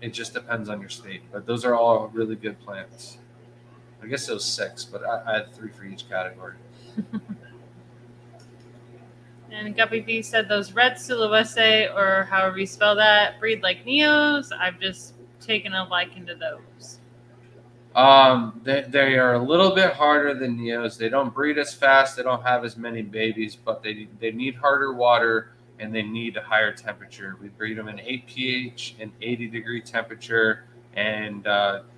it just depends on your state. But those are all really good plants. I guess it was 6, but I had 3 for each category. And Guppy B said those red Sulawesi, or however you spell that, breed like Neos. I've just taken a liking to those. They are a little bit harder than Neos. They don't breed as fast. They don't have as many babies, but they need harder water and they need a higher temperature. We breed them in 8 pH and 80 degree temperature and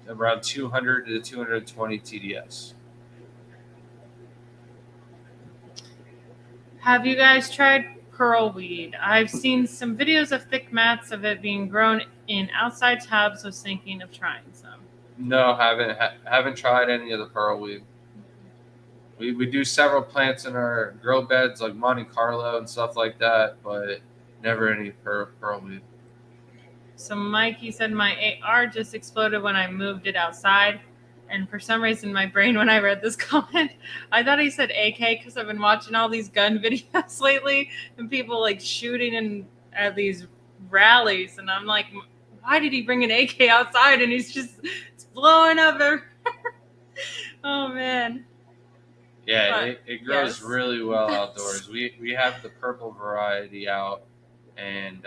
around 200 to 220 TDS. Have you guys tried pearlweed? I've seen some videos of thick mats of it being grown in outside tubs. Was thinking of trying some. No, haven't tried any of the pearlweed. We do several plants in our grow beds like Monte Carlo and stuff like that, but never any pearlweed. So Mikey said my AR just exploded when I moved it outside. And for some reason, my brain, when I read this comment, I thought he said AK because I've been watching all these gun videos lately and people like shooting at these rallies. And I'm like, why did he bring an AK outside? And it's blowing up everywhere. Oh, man. Yeah, it grows really well outdoors. We have the purple variety out, and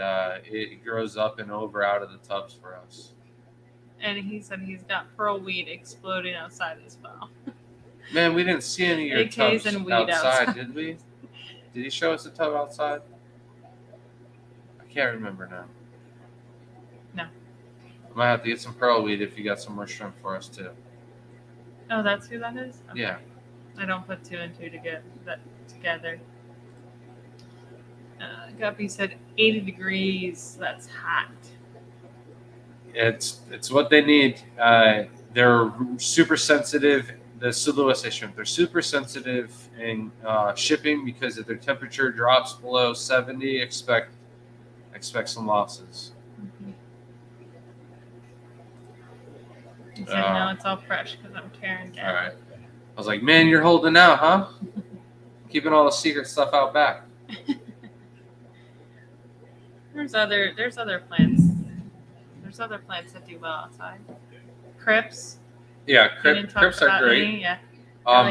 it grows up and over out of the tubs for us. And he said he's got pearlweed exploding outside as well. Man, we didn't see any of your AKs tubs and weed outside, did we? Did he show us a tub outside? I can't remember now. No. I might have to get some pearlweed if you got some more shrimp for us too. Oh, that's who that is? Okay. Yeah. I don't put 2 and 2 to get that together. Guppy said 80 degrees. That's hot. It's what they need. They're super sensitive. The Sulawesi shrimp, they're super sensitive in shipping because if their temperature drops below 70, expect some losses. Mm-hmm. He said, no, it's all fresh because I'm tearing down. All right. I was like, man, you're holding out, huh? Keeping all the secret stuff out back. There's other plants. There's other plants that do well outside. Crips. Yeah, crips are great. Any? Yeah.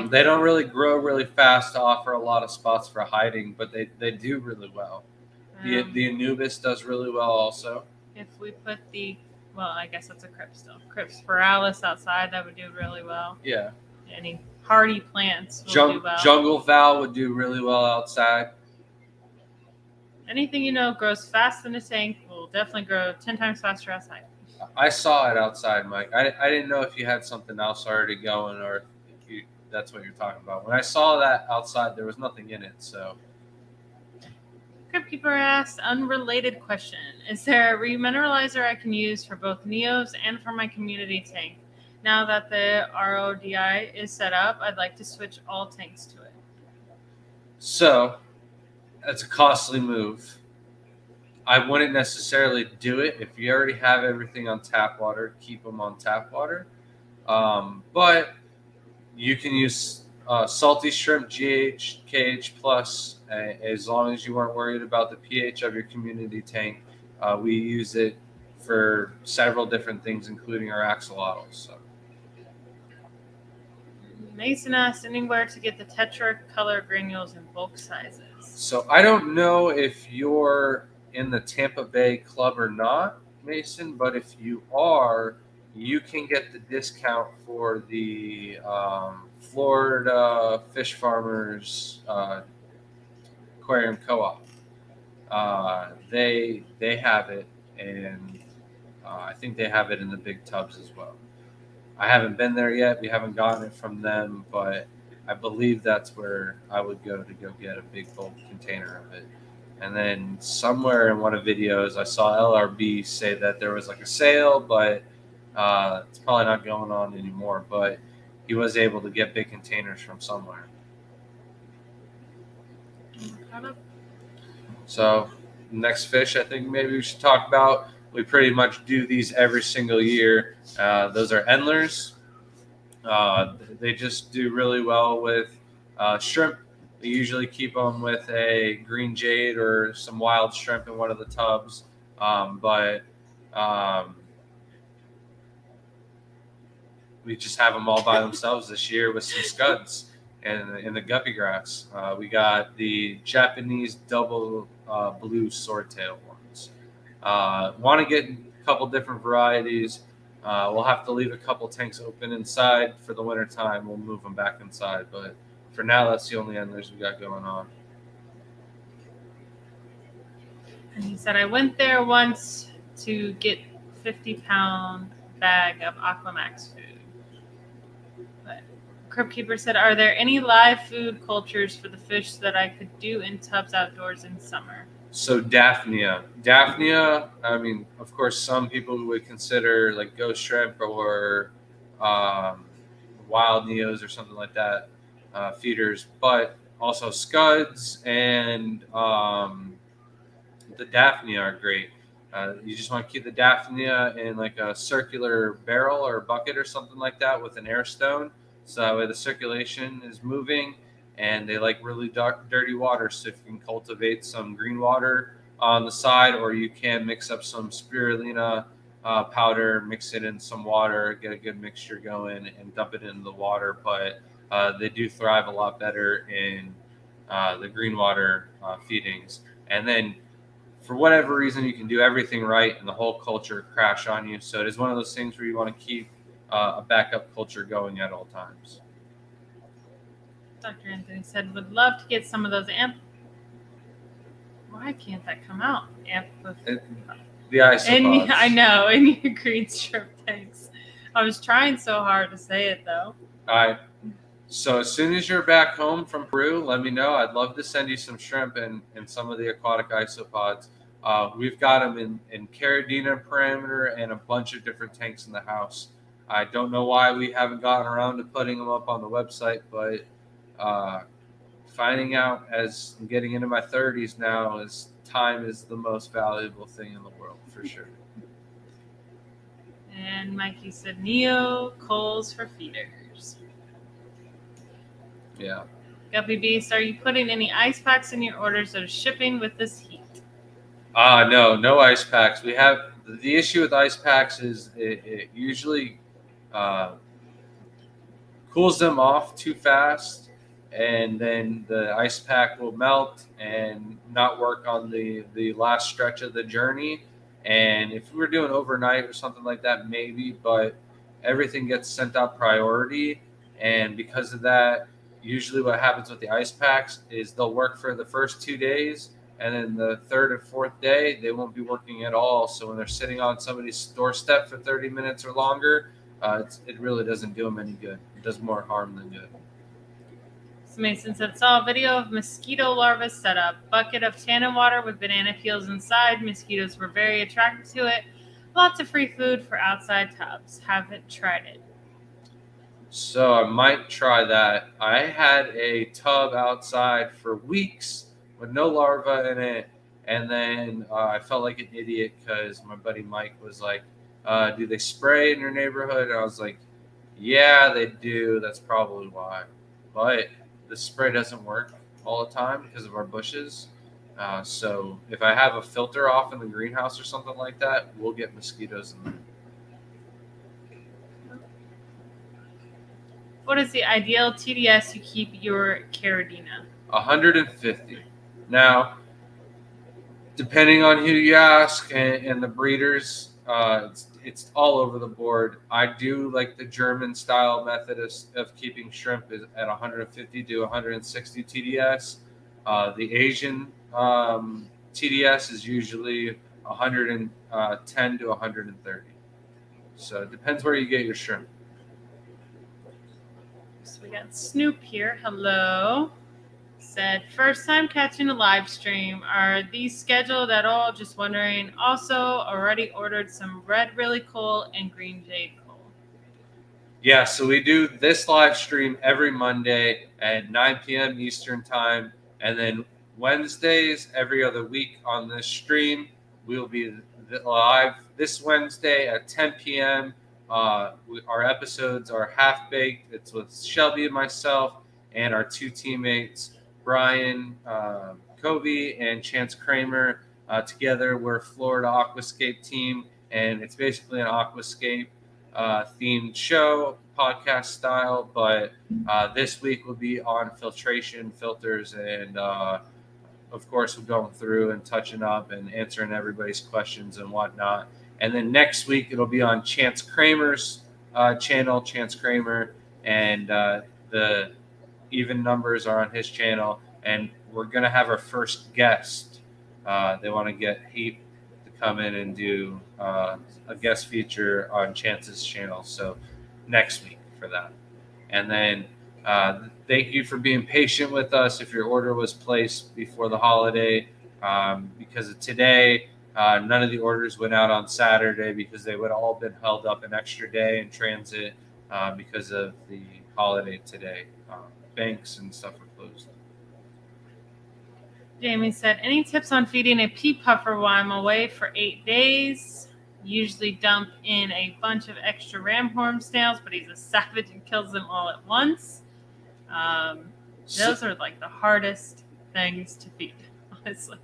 They don't really grow really fast to offer a lot of spots for hiding, but they do really well. The Anubis does really well also. If we put I guess that's a crip still. Crips spiralis outside, that would do really well. Yeah. Any hardy plants will do well. Jungle Val would do really well outside. Anything grows fast in a tank will definitely grow 10 times faster outside. I saw it outside, Mike. I didn't know if you had something else already going or if that's what you're talking about. When I saw that outside, there was nothing in it. So Cryptkeeper asked, unrelated question. Is there a remineralizer I can use for both Neos and for my community tank? Now that the RODI is set up, I'd like to switch all tanks to it. So that's a costly move. I wouldn't necessarily do it. If you already have everything on tap water, keep them on tap water. But you can use salty shrimp GH, KH plus, as long as you weren't worried about the pH of your community tank. We use it for several different things, including our axolotls. So. Mason asked anywhere to get the Tetra color granules in bulk sizes. So I don't know if you're in the Tampa Bay club or not, Mason, but if you are, you can get the discount for the Florida Fish Farmers Aquarium Co-op. They have it, and I think they have it in the big tubs as well. I haven't been there yet. We haven't gotten it from them, but I believe that's where I would go to go get a big bulk container of it. And then somewhere in one of the videos, I saw LRB say that there was like a sale, but it's probably not going on anymore. But he was able to get big containers from somewhere. So next fish, I think maybe we should talk about. We pretty much do these every single year. Those are endlers. They just do really well with shrimp. We usually keep them with a green jade or some wild shrimp in one of the tubs. But we just have them all by themselves this year with some scuds and in the guppy grass. We got the Japanese double blue swordtail ones. Want to get a couple different varieties. We'll have to leave a couple tanks open inside for the winter time. We'll move them back inside, but for now, that's the only endlers we got going on. And he said, I went there once to get 50-pound bag of Aquamax food. But Cryptkeeper said, are there any live food cultures for the fish that I could do in tubs outdoors in summer? So Daphnia, I mean, of course, some people would consider like ghost shrimp or wild neos or something like that, feeders, but also scuds and the Daphnia are great. You just want to keep the Daphnia in like a circular barrel or bucket or something like that with an air stone, so that way the circulation is moving. And they like really dirty water, so if you can cultivate some green water on the side, or you can mix up some spirulina powder, mix it in some water, get a good mixture going, and dump it into the water. But they do thrive a lot better in the green water feedings. And then for whatever reason, you can do everything right, and the whole culture crash on you. So it is one of those things where you want to keep a backup culture going at all times. Dr. Anthony said, would love to get some of those Why can't that come out? The isopods. I know, in your green shrimp tanks. I was trying so hard to say it, though. All right. So as soon as you're back home from Peru, let me know. I'd love to send you some shrimp and some of the aquatic isopods. We've got them in Caridina parameter and a bunch of different tanks in the house. I don't know why we haven't gotten around to putting them up on the website, but finding out as I'm getting into my 30s now is time is the most valuable thing in the world for sure. And Mikey said Neo coals for feeders. Yeah. Guppy Beast, are you putting any ice packs in your orders or shipping with this heat? No ice packs. We have the issue with ice packs is it usually cools them off too fast, and then the ice pack will melt and not work on the last stretch of the journey. And if we were doing overnight or something like that, maybe, but everything gets sent out priority. And because of that, usually what happens with the ice packs is they'll work for the first 2 days, and then the third or fourth day, they won't be working at all. So when they're sitting on somebody's doorstep for 30 minutes or longer, it really doesn't do them any good. It does more harm than good. So Mason said, saw a video of mosquito larvae setup. Bucket of tannin water with banana peels inside. Mosquitoes were very attracted to it. Lots of free food for outside tubs. Haven't tried it. So I might try that. I had a tub outside for weeks with no larva in it, and then I felt like an idiot because my buddy Mike was like, "Do they spray in your neighborhood?" And I was like, "Yeah, they do. That's probably why." But the spray doesn't work all the time because of our bushes. So if I have a filter off in the greenhouse or something like that, we'll get mosquitoes in there. What is the ideal TDS to keep your Caridina? 150. Now, depending on who you ask and the breeders, it's all over the board. I do like the German style method of keeping shrimp is at 150 to 160 TDS. The Asian TDS is usually 110 to 130. So it depends where you get your shrimp. So we got Snoop here. Hello. Said, first time catching a live stream. Are these scheduled at all? Just wondering. Also, already ordered some red really cool and green jade cool. Yeah, so we do this live stream every Monday at 9 p.m. Eastern time. And then Wednesdays, every other week on this stream, we'll be live this Wednesday at 10 p.m. Our episodes are half-baked. It's with Shelby and myself and our two teammates, Brian Covey and Chance Kramer. Together, we're a Florida Aquascape team, and it's basically an aquascape themed show, podcast style, but this week will be on filtration, filters, and of course, we're going through and touching up and answering everybody's questions and whatnot. And then next week, it'll be on Chance Kramer's channel, Chance Kramer, and the even numbers are on his channel. And we're going to have our first guest. They want to get Heap to come in and do a guest feature on Chance's channel. So next week for that. And then thank you for being patient with us if your order was placed before the holiday. Because of today, none of the orders went out on Saturday because they would have all been held up an extra day in transit because of the holiday today. Banks and stuff are closed. Jamie said, any tips on feeding a pea puffer while I'm away for 8 days? Usually dump in a bunch of extra ramhorn snails, but he's a savage and kills them all at once. Those are like the hardest things to feed, honestly.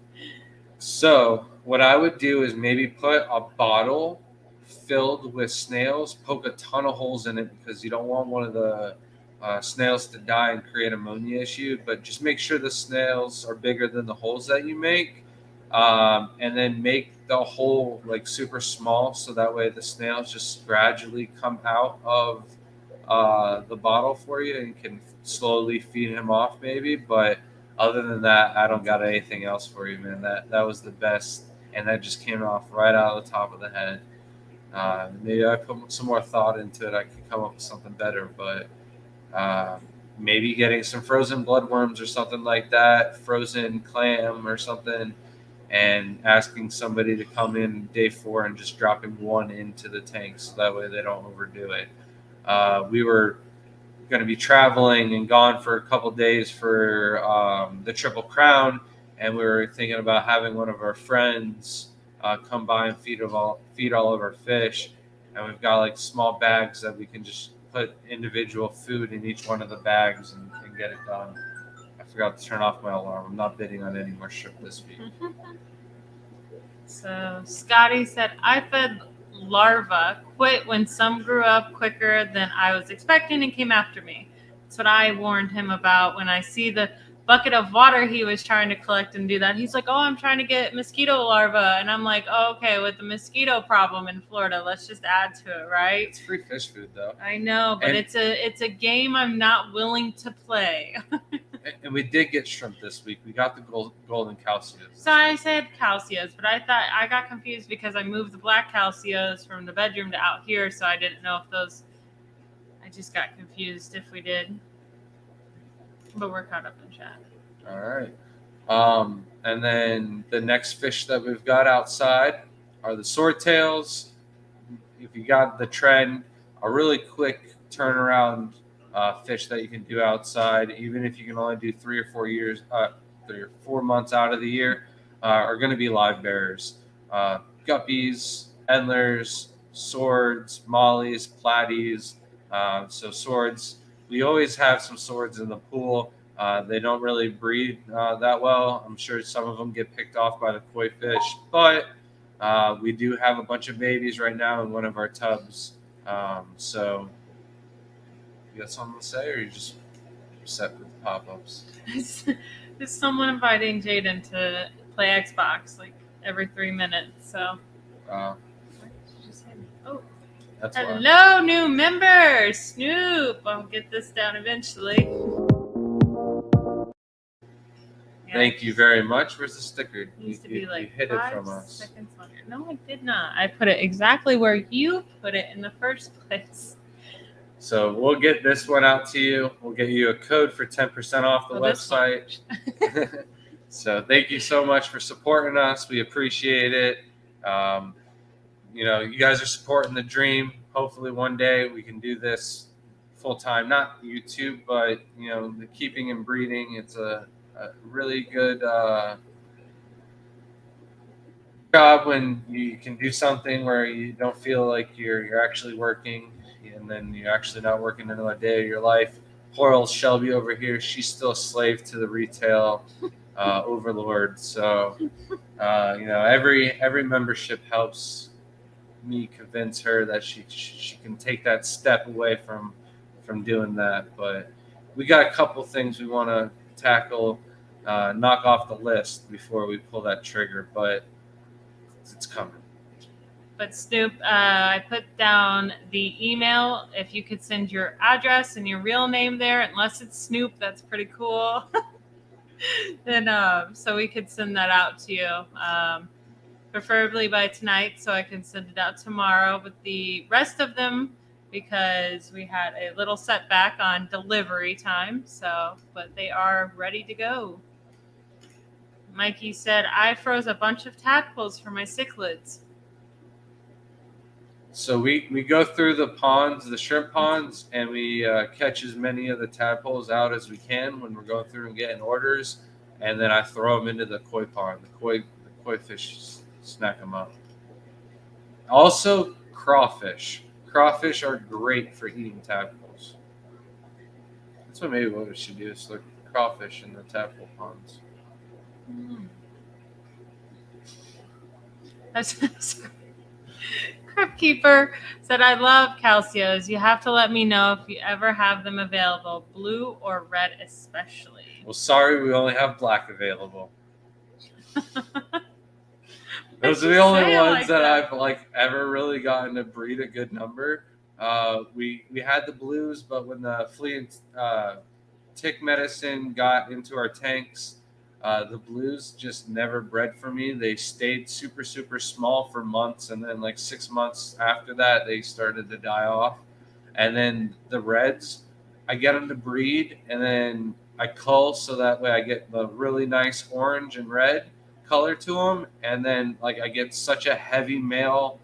So what I would do is maybe put a bottle filled with snails, poke a ton of holes in it because you don't want one of the snails to die and create ammonia issue, but just make sure the snails are bigger than the holes that you make, and then make the hole like super small so that way the snails just gradually come out of the bottle for you and can slowly feed him off maybe. But other than that, I don't got anything else for you, man. That was the best, and that just came off right out of the top of the head. Maybe I put some more thought into it, I could come up with something better, but maybe getting some frozen bloodworms or something like that, frozen clam or something, and asking somebody to come in day 4 and just dropping one into the tank so that way they don't overdo it. We were going to be traveling and gone for a couple days for the Triple Crown, and we were thinking about having one of our friends come by and feed all of our fish, and we've got like small bags that we can just put individual food in each one of the bags and get it done. I forgot to turn off my alarm. I'm not bidding on any more shrimp this week. So Scotty said, I fed larvae, quit when some grew up quicker than I was expecting and came after me. That's what I warned him about when I see the bucket of water he was trying to collect and do that. He's like, oh, I'm trying to get mosquito larvae. And I'm like, oh, okay, with the mosquito problem in Florida, let's just add to it, right? It's free fish food, though. I know, but it's a game I'm not willing to play. And we did get shrimp this week. We got the golden calcias. So I said calcias, but I thought I got confused because I moved the black calcias from the bedroom to out here, so I didn't know if those. I just got confused if we did. But we're caught up in chat. All right. And then the next fish that we've got outside are the swordtails. If you got the trend, a really quick turnaround fish that you can do outside, even if you can only do 3 or 4 months out of the year, are going to be live bearers. Guppies, endlers, swords, mollies, platies. So swords, we always have some swords in the pool. They don't really breed that well. I'm sure some of them get picked off by the koi fish, but we do have a bunch of babies right now in one of our tubs. So you got something to say, or you just set with the pop-ups? There's someone inviting Jaden to play Xbox like every 3 minutes. So. Uh, Oh. That's Hello, new members. Snoop. I'll get this down eventually. Thank you very much. Where's the sticker? It used to you be like hid 5 it from us. seconds longer. No, I did not. I put it exactly where you put it in the first place. So we'll get this one out to you. We'll get you a code for 10% off the website. So thank you so much for supporting us. We appreciate it. You guys are supporting the dream. Hopefully one day we can do this full time, not YouTube, but the keeping and breeding. It's a really good job when you can do something where you don't feel like you're actually working, and then you're actually not working another day of your life. Poor old Shelby over here, she's still a slave to the retail overlord. So every membership helps me convince her that she can take that step away from doing that. But we got a couple things we want to tackle, knock off the list before we pull that trigger, but it's coming. But Snoop, I put down the email. If you could send your address and your real name there, unless it's Snoop, that's pretty cool. Then so we could send that out to you, preferably by tonight, so I can send it out tomorrow with the rest of them, because we had a little setback on delivery time. But they are ready to go. Mikey said, I froze a bunch of tadpoles for my cichlids. So we go through the ponds, the shrimp ponds, and we catch as many of the tadpoles out as we can when we're going through and getting orders, and then I throw them into the koi pond. The koi fish snack them up. Also, crawfish. Crawfish are great for eating tadpoles. That's what we should do, is look crawfish in the tadpole ponds. Crab Keeper said, I love calcios. You have to let me know if you ever have them available, blue or red especially. Well, sorry, we only have black available. Those are the only ones that I've ever really gotten to breed a good number. We had the blues, but when the flea and tick medicine got into our tanks, the blues just never bred for me. They stayed super, super small for months, and then 6 months after that, they started to die off. And then the reds, I get them to breed, and then I cull so that way I get the really nice orange and red color to them, and then I get such a heavy male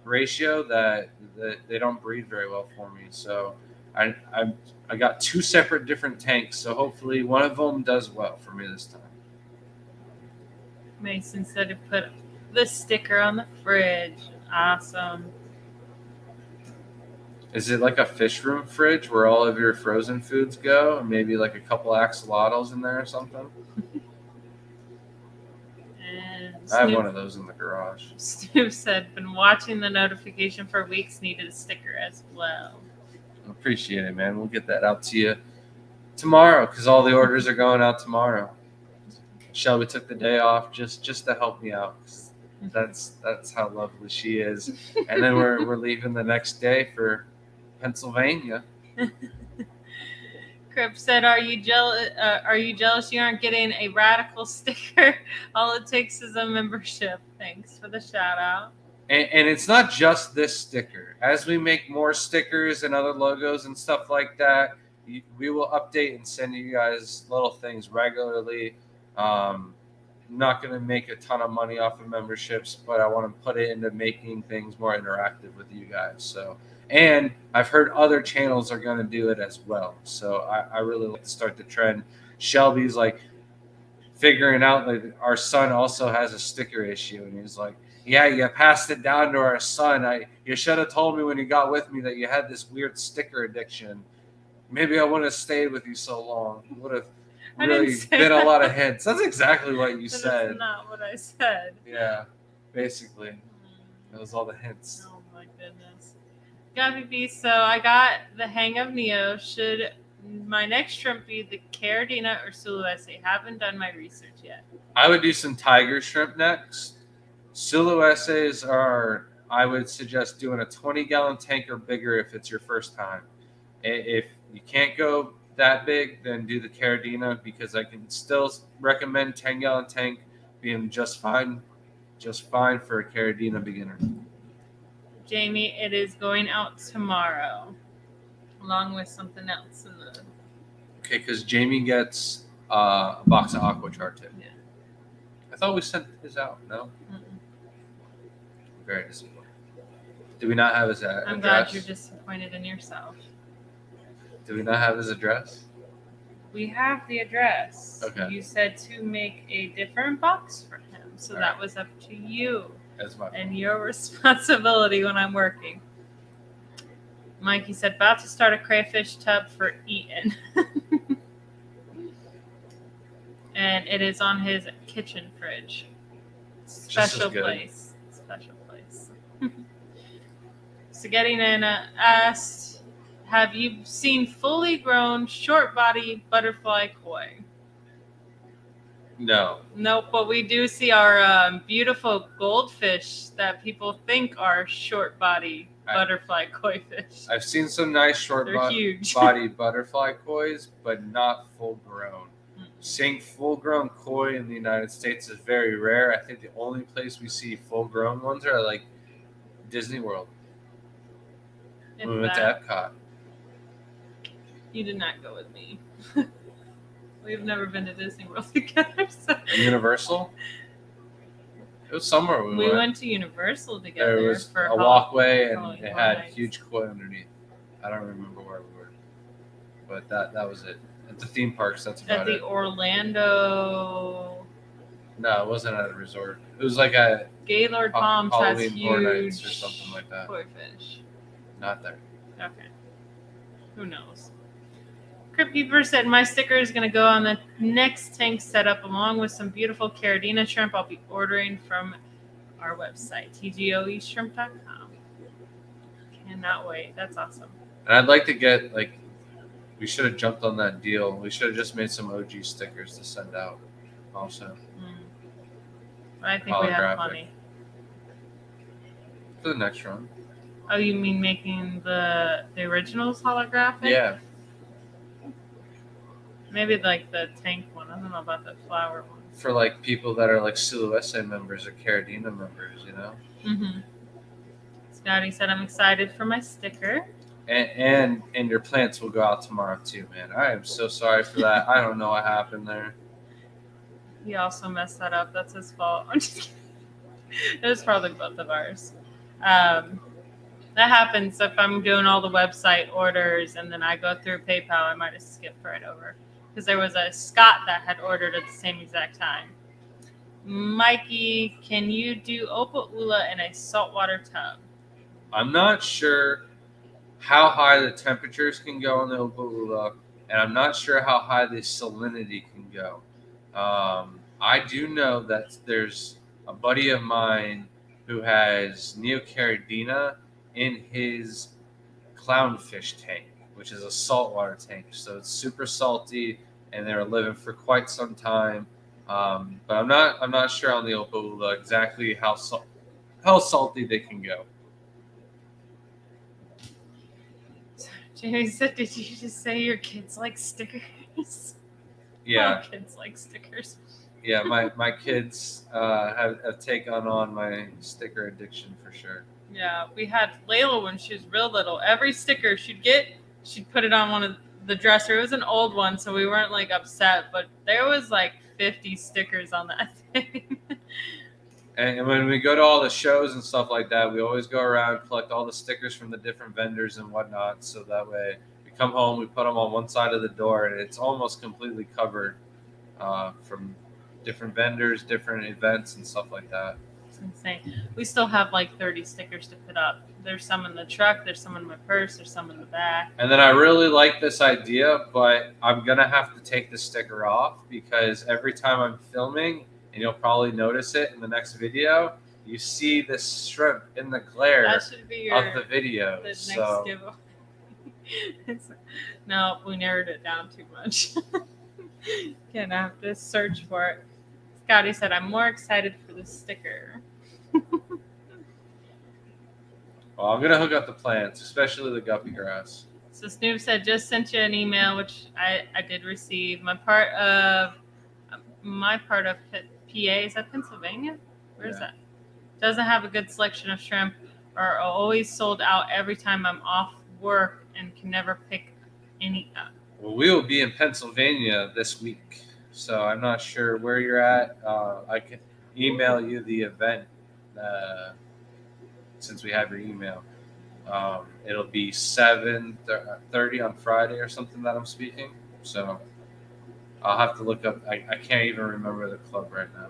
ratio that they don't breed very well for me. So I got 2 separate different tanks, so hopefully one of them does well for me this time. Mason said to put the sticker on the fridge. Awesome. Is it like a fish room fridge where all of your frozen foods go, and maybe a couple axolotls in there or something? I have one of those in the garage. Stu said, been watching the notification for weeks, needed a sticker as well. Appreciate it, man. We'll get that out to you tomorrow, because all the orders are going out tomorrow. Shelby took the day off just to help me out. That's how lovely she is. And then we're leaving the next day for Pennsylvania. Crip said, are you jealous you aren't getting a radical sticker? All it takes is a membership. Thanks for the shout out. And it's not just this sticker. As we make more stickers and other logos and stuff like that, we will update and send you guys little things regularly. Not going to make a ton of money off of memberships, but I want to put it into making things more interactive with you guys. So, and I've heard other channels are going to do it as well. So I really like to start the trend. Shelby's like figuring out, like, our son also has a sticker issue, and he's like, yeah, you passed it down to our son. You should have told me when you got with me that you had this weird sticker addiction. Maybe I wouldn't have stayed with you so long. Would have really been a lot of hints. That's exactly what you said. That's not what I said. Yeah, basically. That was all the hints. Oh my goodness. Gappy B, so I got the hang of Neo. Should my next shrimp be the Caradina or Suluese? Haven't done my research yet. I would do some tiger shrimp next. Sulueses are, I would suggest doing a 20-gallon tank or bigger if it's your first time. If you can't go that big, then do the Caradina, because I can still recommend 10-gallon tank being just fine for a Caradina beginner. Jamie, it is going out tomorrow, along with something else in the. Okay, because Jamie gets a box of Aquachar too. Yeah. I thought we sent his out. No. Mm-mm. Very disappointed. Do we not have his address? I'm glad you're disappointed in yourself. Do we not have his address? We have the address. Okay. You said to make a different box for him, so All that right. was up to you That's my and your responsibility when I'm working. Mikey said, about to start a crayfish tub for Eaton. And it is on his kitchen fridge. Special place. Special place. So getting in asked, have you seen fully grown short body butterfly koi? No. Nope, but we do see our beautiful goldfish that people think are short body butterfly koi fish. I've seen some nice short huge. body butterfly kois, but not full grown. Seeing full grown koi in the United States is very rare. I think the only place we see full grown ones are like Disney World. If We went to that. Epcot. You did not go with me. We've never been to Disney World together. So. Universal? It was somewhere We went to Universal together. There was for a walkway, and Halloween it Horror had Nights. huge koi underneath. I don't remember where we were, but that was it. At the theme parks, that's about At the it. Orlando. No, it wasn't at a resort. It was like a Gaylord Palms has Halloween Horror Nights huge or something like that. koi fish. Not there. Okay. Who knows? Cryptkeeper said my sticker is going to go on the next tank setup along with some beautiful Caradina shrimp I'll be ordering from our website, tgoeshrimp.com. Cannot wait. That's awesome. And I'd like to get, like, we should have jumped on that deal. We should have just made some OG stickers to send out also. I think we have Holographic. plenty. For the next run. Oh, you mean making the originals holographic? Yeah. Maybe like the tank one. I don't know about the flower one. For like people that are like Suluese members or Caradina members, you know? Mm-hmm. Scotty said, I'm excited for my sticker. And your plants will go out tomorrow too, man. I am so sorry for that. I don't know what happened there. He also messed that up. That's his fault. I'm just kidding. It was probably both of ours. That happens if I'm doing all the website orders and then I go through PayPal. I might have skipped right over because there was a Scott that had ordered at the same exact time. Mikey, can you do Opa Ula in a saltwater tub? I'm not sure how high the temperatures can go on the Opa Ula, and I'm not sure how high the salinity can go. I do know that there's a buddy of mine who has Neocaridina in his clownfish tank, which is a saltwater tank. So it's super salty, and they're living for quite some time. But I'm not sure on the Opa Ula exactly how salty they can go. Jamie said, did you just say your kids like stickers? Yeah. Oh, kids like stickers. Yeah, my kids have taken on my sticker addiction for sure. Yeah, we had Layla when she was real little. Every sticker she'd get, she'd put it on one of the dresser. It was an old one, so we weren't like upset, but there was like 50 stickers on that thing. And when we go to all the shows and stuff like that, we always go around, collect all the stickers from the different vendors and whatnot. So that way we come home, we put them on one side of the door, and it's almost completely covered from different vendors, different events, and stuff like that. It's insane. We still have like 30 stickers to put up. There's some in the truck, there's some in my purse, there's some in the back. And then I really like this idea, but I'm going to have to take the sticker off because every time I'm filming, and you'll probably notice it in the next video, you see this shrimp in the glare That should be of the video. the next So giveaway. No, we narrowed it down too much. Gonna have to search for it. Scotty said, I'm more excited for the sticker. well, I'm going to hook up the plants, especially the guppy grass. So Snoop said, just sent you an email, which I did receive. My part of PA is that Pennsylvania? Where is that? Doesn't have a good selection of shrimp, are always sold out every time I'm off work and can never pick any up. Well, we will be in Pennsylvania this week, so I'm not sure where you're at. I can email you the event since we have your email. It'll be 7:30 on Friday or something that I'm speaking. So I'll have to look up. I can't even remember the club right now.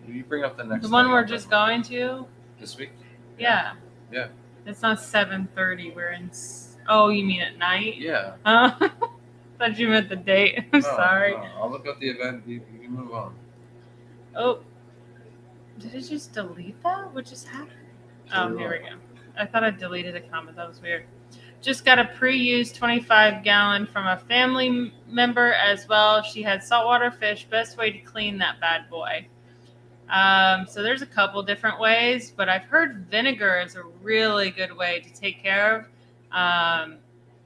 You bring up the next. The one we're just going to this week. Yeah. Yeah. It's not 7:30. We're in. Oh, you mean at night? Yeah. Thought you meant the date. I'm sorry. No. I'll look up the event. You can move on. Oh, did it just delete that? What just happened? Oh, here we go. I thought I deleted a comment. That was weird. Just got a pre-used 25-gallon from a family member as well. She had saltwater fish. Best way to clean that bad boy. So there's a couple different ways, but I've heard vinegar is a really good way to take care of.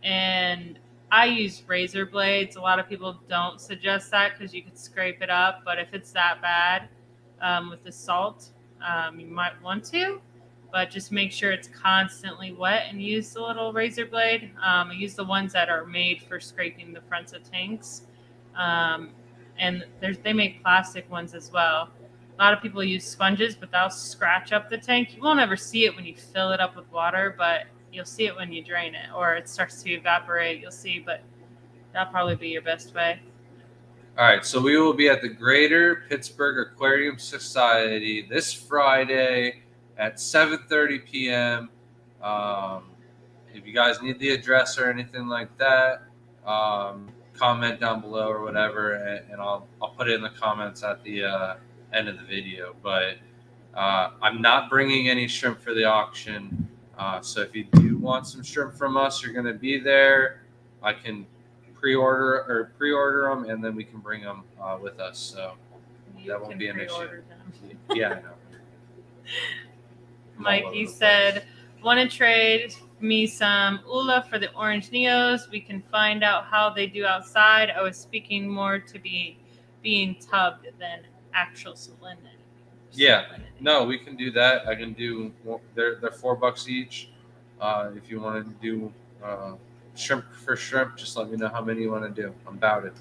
And I use razor blades. A lot of people don't suggest that because you could scrape it up. But if it's that bad with the salt, you might want to. But just make sure it's constantly wet and use the little razor blade. I use the ones that are made for scraping the fronts of tanks. And they make plastic ones as well. A lot of people use sponges, but they'll scratch up the tank. You won't ever see it when you fill it up with water, but you'll see it when you drain it or it starts to evaporate. You'll see, but that'll probably be your best way. All right, so we will be at the Greater Pittsburgh Aquarium Society this Friday at 7:30 p.m. If you guys need the address or anything like that, comment down below or whatever, and I'll put it in the comments at the end of the video. But I'm not bringing any shrimp for the auction. So if you do want some shrimp from us, you're going to be there. I can pre-order them, and then we can bring them with us. So that won't be an issue. Yeah, I know. Mikey said, want to trade me some Ula for the Orange Neos? We can find out how they do outside. I was speaking more to being tubbed than actual salinity. Yeah, no, we can do that. I can do. They're $4 each. If you want to do shrimp for shrimp, just let me know how many you want to do. I'm about it.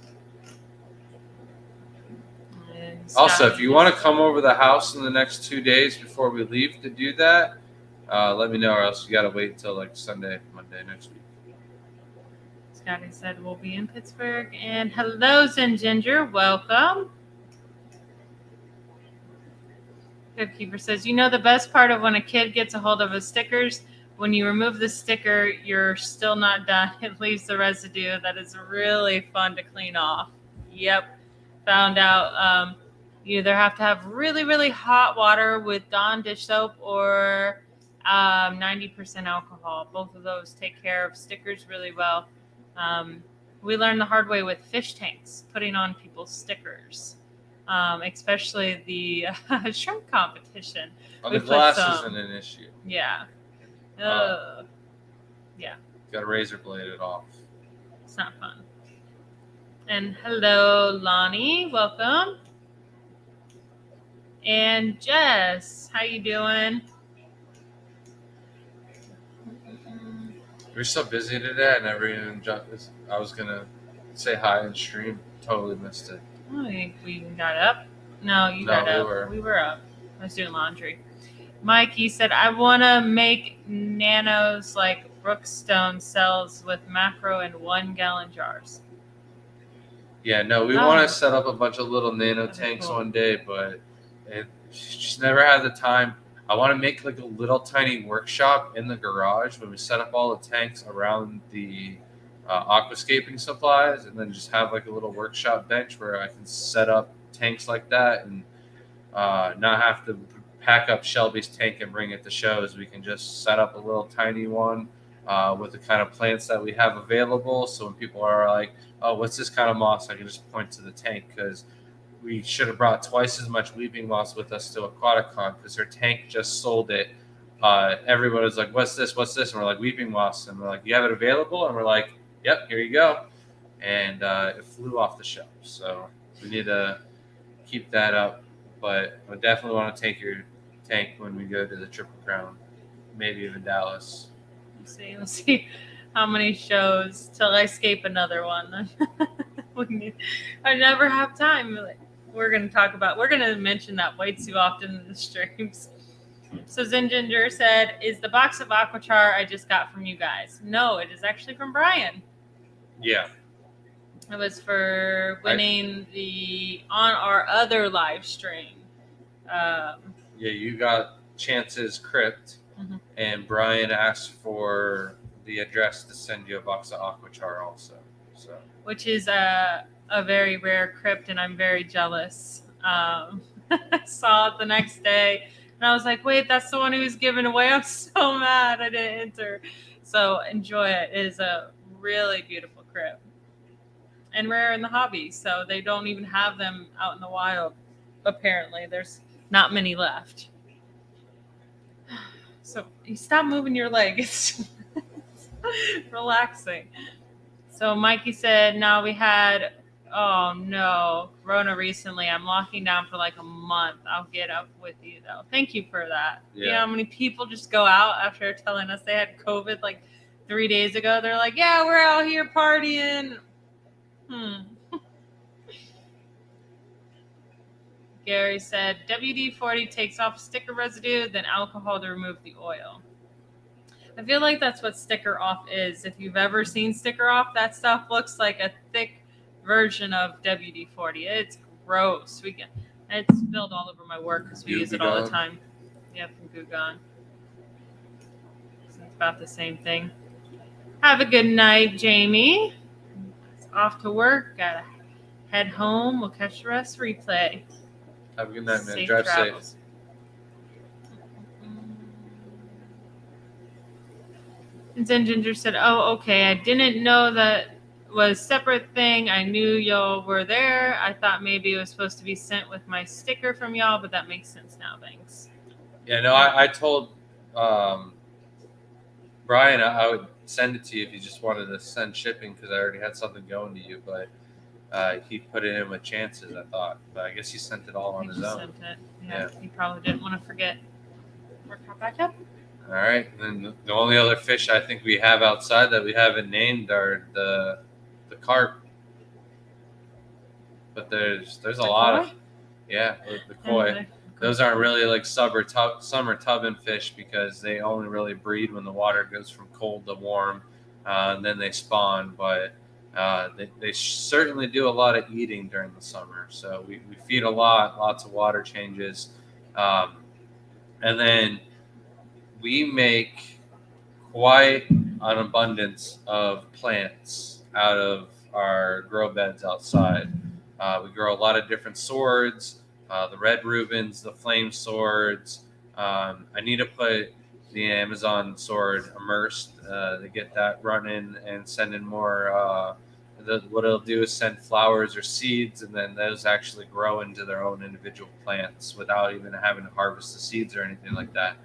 Also, if you want to come over the house in the next 2 days before we leave to do that, let me know, or else you got to wait until like Monday next week. Scotty said we'll be in Pittsburgh. And hello, Zen Ginger. Welcome. Keeper says, you know the best part of when a kid gets a hold of his stickers? When you remove the sticker, you're still not done. It leaves the residue. That is really fun to clean off. Yep. Found out you either have to have really, really hot water with Dawn dish soap or 90% alcohol. Both of those take care of stickers really well. We learned the hard way with fish tanks, putting on people's stickers. Especially the shrimp competition. The glass isn't an issue. Yeah. Yeah. Got to razor blade it off. It's not fun. And hello, Lonnie. Welcome. And Jess, how you doing? We're so busy today. I never even jumped. I was gonna say hi and stream. Totally missed it. Oh, we got up. No, you No, got we up. were. We were up. I was doing laundry. Mikey said, I want to make nanos like Brookstone sells with macro and 1 gallon jars. Yeah, no, we want to set up a bunch of little nano tanks cool. one day, but just never had the time. I want to make like a little tiny workshop in the garage when we set up all the tanks around the aquascaping supplies, and then just have like a little workshop bench where I can set up tanks like that and not have to pack up Shelby's tank and bring it to shows. We can just set up a little tiny one with the kind of plants that we have available. So when people are like, oh, what's this kind of moss? I can just point to the tank, because we should have brought twice as much weeping moss with us to Aquaticon, because her tank just sold it. Everyone was like, what's this? What's this? And we're like, weeping moss. And we're like, you have it available? And we're like, yep, here you go. And it flew off the shelf. So we need to keep that up. But I definitely want to take your tank when we go to the Triple Crown, maybe even Dallas. We'll see how many shows till I escape another one. I never have time. We're going to mention that way too often in the streams. So Zen Ginger said, is the box of Aquachar I just got from you guys? No, it is actually from Brian. Yeah. It was for winning on our other live stream. Yeah, you got Chance's Crypt, and Brian asked for the address to send you a box of Aquachar also. So, which is a very rare crypt, and I'm very jealous. I saw it the next day, and I was like, wait, that's the one who was given away. I'm so mad I didn't enter. So enjoy it. It is a really beautiful crypt. And rare in the hobby, so they don't even have them out in the wild. Apparently, there's not many left. So you stop moving your leg. It's relaxing. So Mikey said, "Now we had, oh no, Corona recently. I'm locking down for like a month. I'll get up with you though. Thank you for that. Yeah. You know how many people just go out after telling us they had COVID like 3 days ago? They're like, yeah, we're out here partying." Gary said, WD-40 takes off sticker residue, then alcohol to remove the oil. I feel like that's what sticker off is. If you've ever seen sticker off, that stuff looks like a thick version of WD-40. It's gross. It's spilled all over my work because we use it all the time. Yeah, from Goo Gone. So it's about the same thing. Have a good night, Jamie. It's off to work. Gotta head home. We'll catch the rest replay. Have a good night, man. Drive safe. And Zen Ginger said, oh, okay. I didn't know that was a separate thing. I knew y'all were there. I thought maybe it was supposed to be sent with my sticker from y'all, but that makes sense now. Thanks. Yeah, no, I told Brian I would send it to you if you just wanted to send shipping, because I already had something going to you, but he put it in with Chance's, I thought. But I guess he sent it all on his own. Sent it. Yeah, he probably didn't want to forget. Work back up. All right. And the only other fish I think we have outside that we haven't named are the carp. But there's a lot of the koi. Those aren't really like summer tubbing fish, because they only really breed when the water goes from cold to warm, and then they spawn. But they certainly do a lot of eating during the summer. So we feed a lots of water changes, and then we make quite an abundance of plants out of our grow beds outside. We grow a lot of different swords, the red Rubens, the flame swords. I need to put the Amazon sword immersed to get that running and send in more. What it'll do is send flowers or seeds, and then those actually grow into their own individual plants without even having to harvest the seeds or anything like that.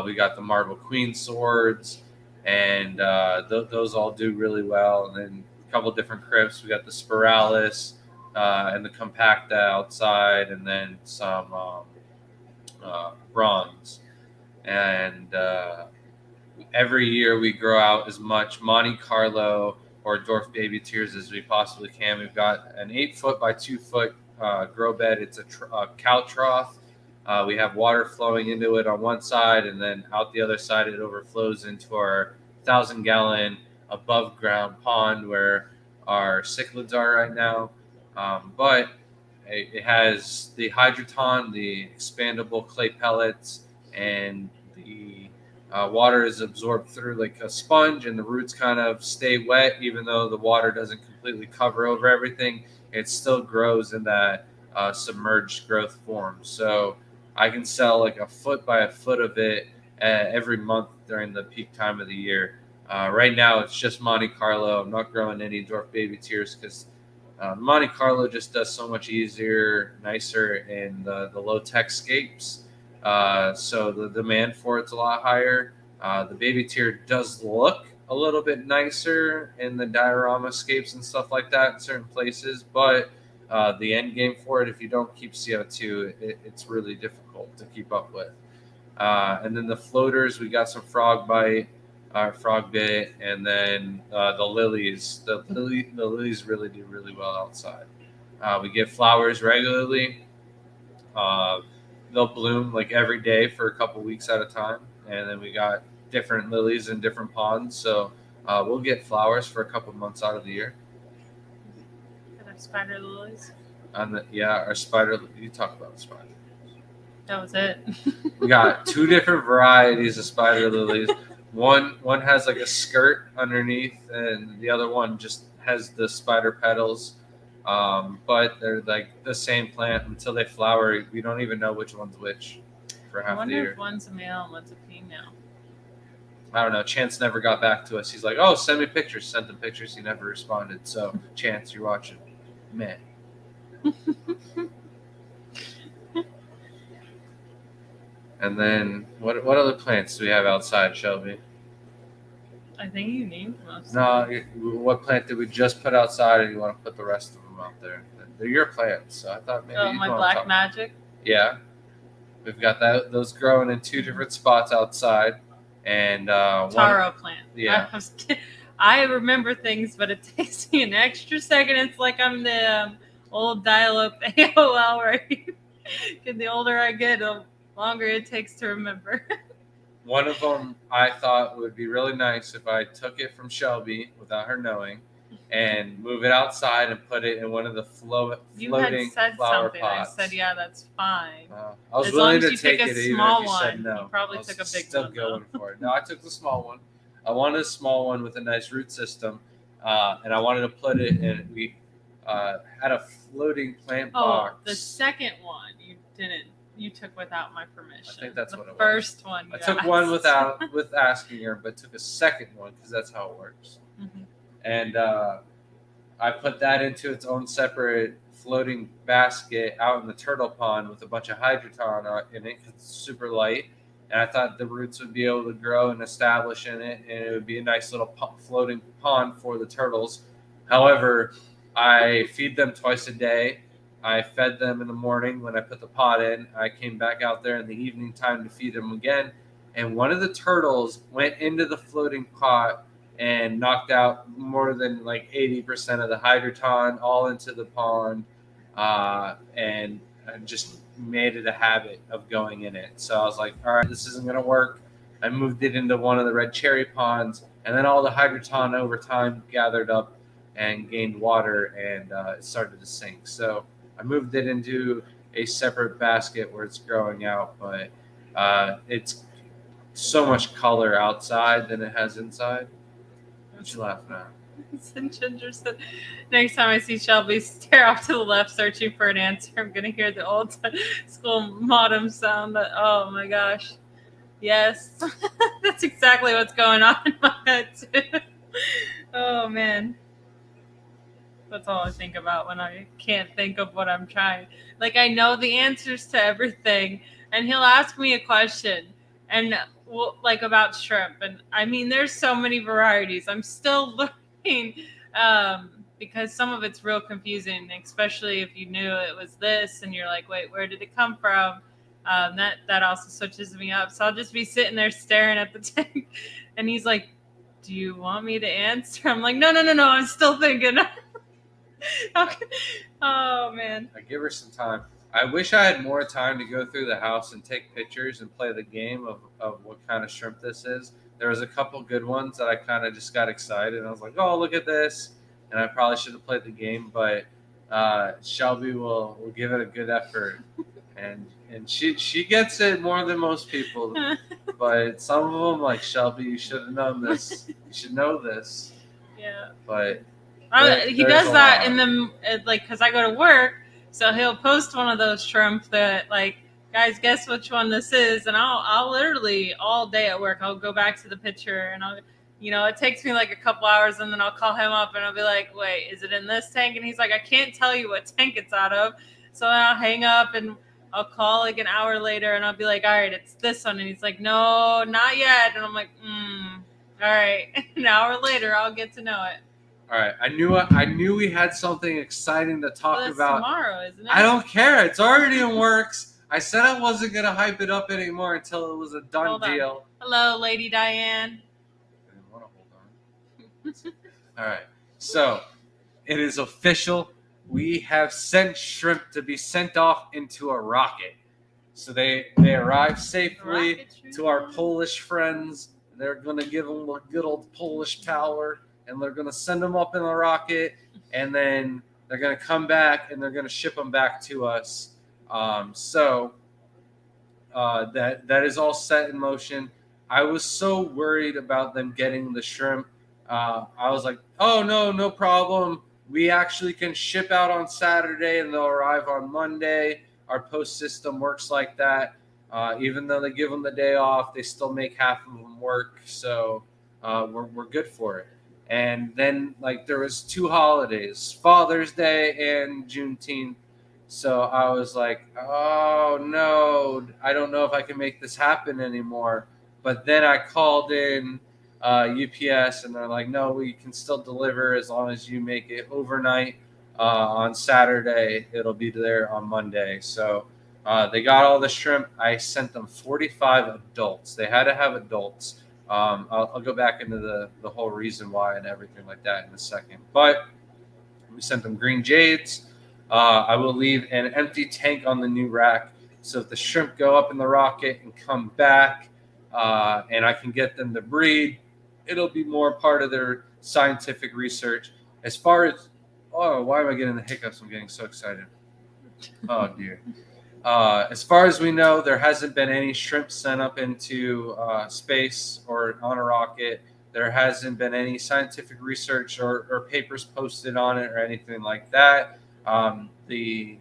We got the Marble Queen swords, and those all do really well. And then a couple different crypts. We got the Spiralis and the Compacta outside, and then some bronze. And every year we grow out as much Monte Carlo or dwarf baby tears as we possibly can. We've got an 8 foot by 2 foot grow bed. It's a cow trough. We have water flowing into it on one side, and then out the other side it overflows into our 1,000-gallon above ground pond where our cichlids are right now. But it has the hydroton, the expandable clay pellets, and the water is absorbed through like a sponge, and the roots kind of stay wet, even though the water doesn't completely cover over everything. It still grows in that submerged growth form. So I can sell like a foot by a foot of it every month during the peak time of the year. Right now, it's just Monte Carlo. I'm not growing any dwarf baby tears because Monte Carlo just does so much easier, nicer in the low-tech scapes. So the demand for it's a lot higher. The baby tier does look a little bit nicer in the diorama scapes and stuff like that in certain places, but the end game for it, if you don't keep CO2, it's really difficult to keep up with. And then the floaters, we got some frog bite, frog bit, and then the lilies. The lilies really do really well outside. We get flowers regularly. They'll bloom like every day for a couple weeks at a time, and then we got different lilies in different ponds. So we'll get flowers for a couple months out of the year. Are spider lilies? Our spider. You talk about the spider. That was it. We got 2 different varieties of spider lilies. One has like a skirt underneath, and the other one just has the spider petals. But they're like the same plant until they flower. We don't even know which one's which for half the year. I wonder if one's a male and one's a female. I don't know. Chance never got back to us. He's like, "Oh, send me pictures." Sent him pictures. He never responded. So, Chance, you're watching, man. And then what other plants do we have outside, Shelby? I think you named most. No, what plant did we just put outside, and you want to put the rest of them out there? They're your plants, so I thought maybe. Oh, my black magic. Yeah, we've got those growing in 2 different spots outside, and taro plant. Yeah, I remember things, but it takes me an extra second. It's like I'm the old dial-up AOL, right? The older I get, the longer it takes to remember. One of them I thought would be really nice if I took it from Shelby without her knowing and move it outside and put it in one of the floating flower pots. I said, yeah, that's fine. I was willing to take it even if you said no. You probably took a big still one. Going for it. No, I took the small one. I wanted a small one with a nice root system, and I wanted to put it in. We had a floating plant box. The second one you didn't. You took without my permission. I think that's what it was. The first one. I took one with asking her, but took a second one because that's how it works. Mm-hmm. And I put that into its own separate floating basket out in the turtle pond with a bunch of hydroton in it. It's super light, and I thought the roots would be able to grow and establish in it, and it would be a nice little floating pond for the turtles. However, I feed them twice a day. I fed them in the morning when I put the pot in. I came back out there in the evening time to feed them again. And one of the turtles went into the floating pot and knocked out more than like 80% of the hydroton all into the pond, and just made it a habit of going in it. So I was like, all right, this isn't going to work. I moved it into one of the red cherry ponds, and then all the hydroton over time gathered up and gained water, and it started to sink. So I moved it into a separate basket where it's growing out, but it's so much color outside than it has inside. What you laughing at? Ginger said, next time I see Shelby stare off to the left searching for an answer, I'm going to hear the old school modem sound. Oh my gosh. Yes. That's exactly what's going on in my head too. Oh man. That's all I think about when I can't think of what I'm trying. Like, I know the answers to everything, and he'll ask me a question, and like about shrimp. And I mean, there's so many varieties. I'm still learning because some of it's real confusing, especially if you knew it was this, and you're like, wait, where did it come from? That also switches me up. So I'll just be sitting there staring at the tank, and he's like, "Do you want me to answer?" I'm like, "No, no, no, no. I'm still thinking." Okay. Oh man. I give her some time. I wish I had more time to go through the house and take pictures and play the game of what kind of shrimp this is. There was a couple good ones that I kind of just got excited. And I was like, oh, look at this. And I probably should have played the game, but Shelby will give it a good effort. And she gets it more than most people. But some of them, like Shelby, you should have known this. You should know this. Yeah. But he does that in the like because I go to work, so he'll post one of those shrimp that like, guys, guess which one this is, and I'll literally all day at work I'll go back to the picture and it takes me like a couple hours, and then I'll call him up and I'll be like, wait, is it in this tank? And he's like, I can't tell you what tank it's out of. So then I'll hang up and I'll call like an hour later and I'll be like, all right, it's this one, and he's like, no, not yet, and I'm like, all right. An hour later I'll get to know it. All right, I knew we had something exciting to talk about. Tomorrow, isn't it? I don't care. It's already in works. I said I wasn't gonna hype it up anymore until it was a done deal. Hello, Lady Diane. I didn't want to hold on. All right, so it is official. We have sent shrimp to be sent off into a rocket. So they arrive safely to our Polish friends. They're gonna give them a good old Polish tower. And they're going to send them up in a rocket, and then they're going to come back, and they're going to ship them back to us. So that is all set in motion. I was so worried about them getting the shrimp. I was like, oh, no problem. We actually can ship out on Saturday, and they'll arrive on Monday. Our post system works like that. Even though they give them the day off, they still make half of them work. So we're good for it. And then, like, there was 2 holidays, Father's Day and Juneteenth. So I was like, oh, no, I don't know if I can make this happen anymore. But then I called in UPS, and they're like, no, we can still deliver as long as you make it overnight on Saturday. It'll be there on Monday. So they got all the shrimp. I sent them 45 adults. They had to have adults. I'll go back into the whole reason why and everything like that in a second. But we sent them green jades. I will leave an empty tank on the new rack. So if the shrimp go up in the rocket and come back and I can get them to breed, it'll be more part of their scientific research. As far as, why am I getting the hiccups? I'm getting so excited. Oh, dear. As far as we know, there hasn't been any shrimp sent up into space or on a rocket. There hasn't been any scientific research or papers posted on it or anything like that. The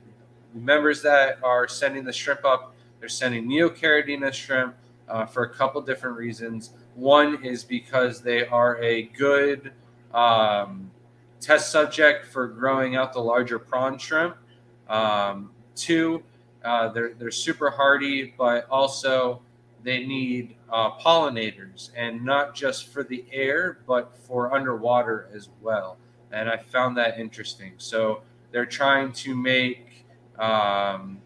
members that are sending the shrimp up, they're sending neocaridina shrimp for a couple different reasons. One is because they are a good test subject for growing out the larger prawn shrimp. 2, they're super hardy, but also they need pollinators, and not just for the air, but for underwater as well. And I found that interesting. So they're trying to make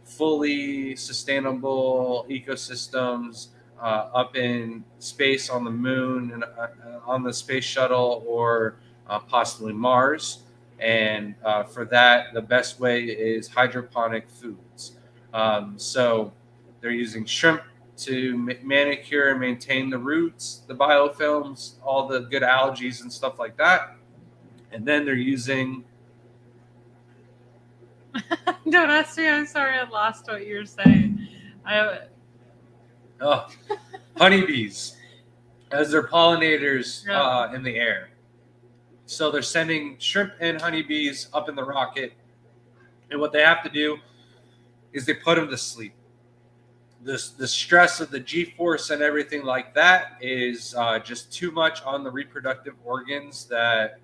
fully sustainable ecosystems up in space on the moon and on the space shuttle, or possibly Mars. And for that, the best way is hydroponic foods. So they're using shrimp to manicure and maintain the roots, the biofilms, all the good algae and stuff like that. And then they're using... Don't ask me. I'm sorry. I lost what you were saying. Honeybees as their pollinators in the air. So they're sending shrimp and honeybees up in the rocket. And what they have to do is they put them to sleep. The stress of the G-force and everything like that is just too much on the reproductive organs that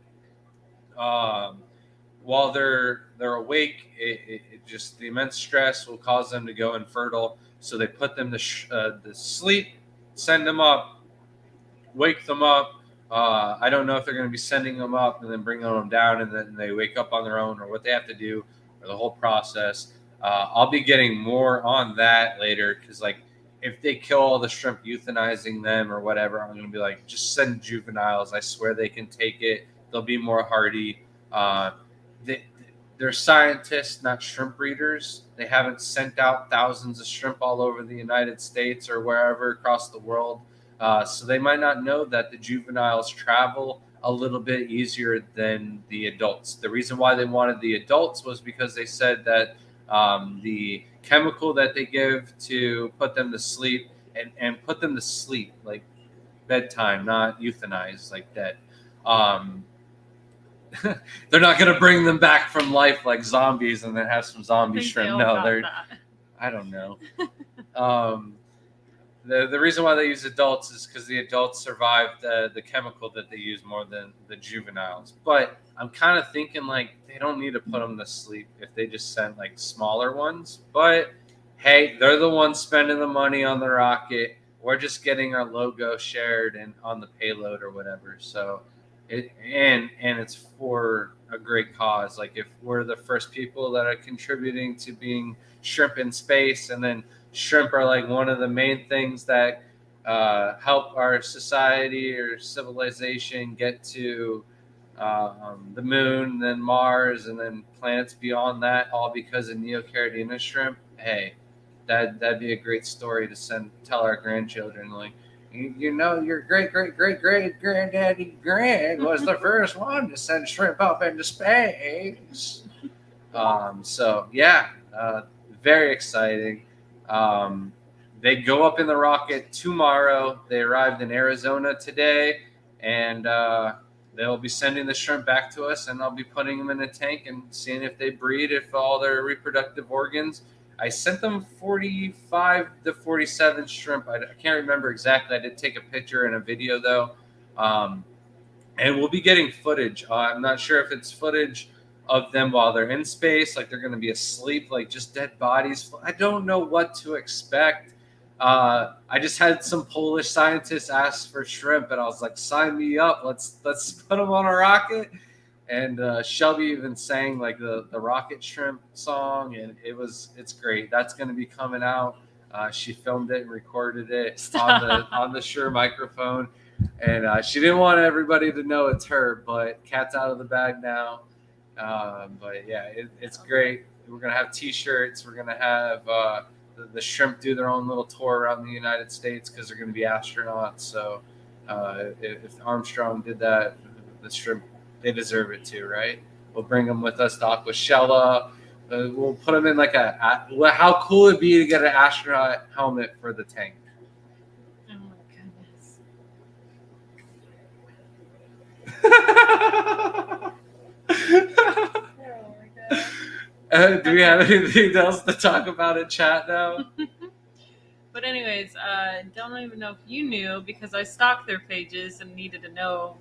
while they're awake, it just the immense stress will cause them to go infertile. So they put them to sleep, send them up, wake them up. I don't know if they're going to be sending them up and then bringing them down and then they wake up on their own, or what they have to do, or the whole process. I'll be getting more on that later because, like, if they kill all the shrimp, euthanizing them or whatever, I'm going to be like, just send juveniles. I swear they can take it. They'll be more hardy. Uh, they, they're scientists, not shrimp breeders. They haven't sent out thousands of shrimp all over the United States or wherever across the world. So they might not know that the juveniles travel a little bit easier than the adults. The reason why they wanted the adults was because they said that the chemical that they give to put them to sleep and put them to sleep, like bedtime, not euthanize, like dead. They're not going to bring them back from life like zombies and then have some zombie shrimp. No, I don't know. The reason why they use adults is because the adults survived the chemical that they use more than the juveniles. But I'm kind of thinking like they don't need to put them to sleep if they just send like smaller ones. But hey, they're the ones spending the money on the rocket. We're just getting our logo shared and on the payload or whatever. So and it's for a great cause. Like if we're the first people that are contributing to being shrimp in space, and then shrimp are like one of the main things that help our society or civilization get to the moon, then Mars, and then planets beyond that, all because of Neocaridina shrimp. Hey, that'd be a great story to tell our grandchildren. Like, you know, your great granddaddy Grant was the first one to send shrimp up into space. So yeah, very exciting. They go up in the rocket tomorrow. They arrived in Arizona today, and they'll be sending the shrimp back to us, and I'll be putting them in a tank and seeing if they breed, if all their reproductive organs. I sent them 45 to 47 shrimp. I can't remember exactly. I did take a picture and a video, though. And we'll be getting footage. I'm not sure if it's footage of them while they're in space, like they're going to be asleep, like just dead bodies. I don't know what to expect. I just had some Polish scientists ask for shrimp, and I was like, sign me up. Let's put them on a rocket. And Shelby even sang like the rocket shrimp song, and it's great. That's going to be coming out. She filmed it and recorded it on the Shure microphone, and she didn't want everybody to know it's her. But cat's out of the bag now. But yeah, it's great. We're gonna have T-shirts. We're gonna have the shrimp do their own little tour around the United States because they're gonna be astronauts. So if Armstrong did that, the shrimp, they deserve it too, right? We'll bring them with us to Aquashella. We'll put them in like how cool it'd be to get an astronaut helmet for the tank. Oh my goodness. Do we have anything else to talk about in chat now? But anyways, don't even know if you knew, because I stalked their pages and needed to know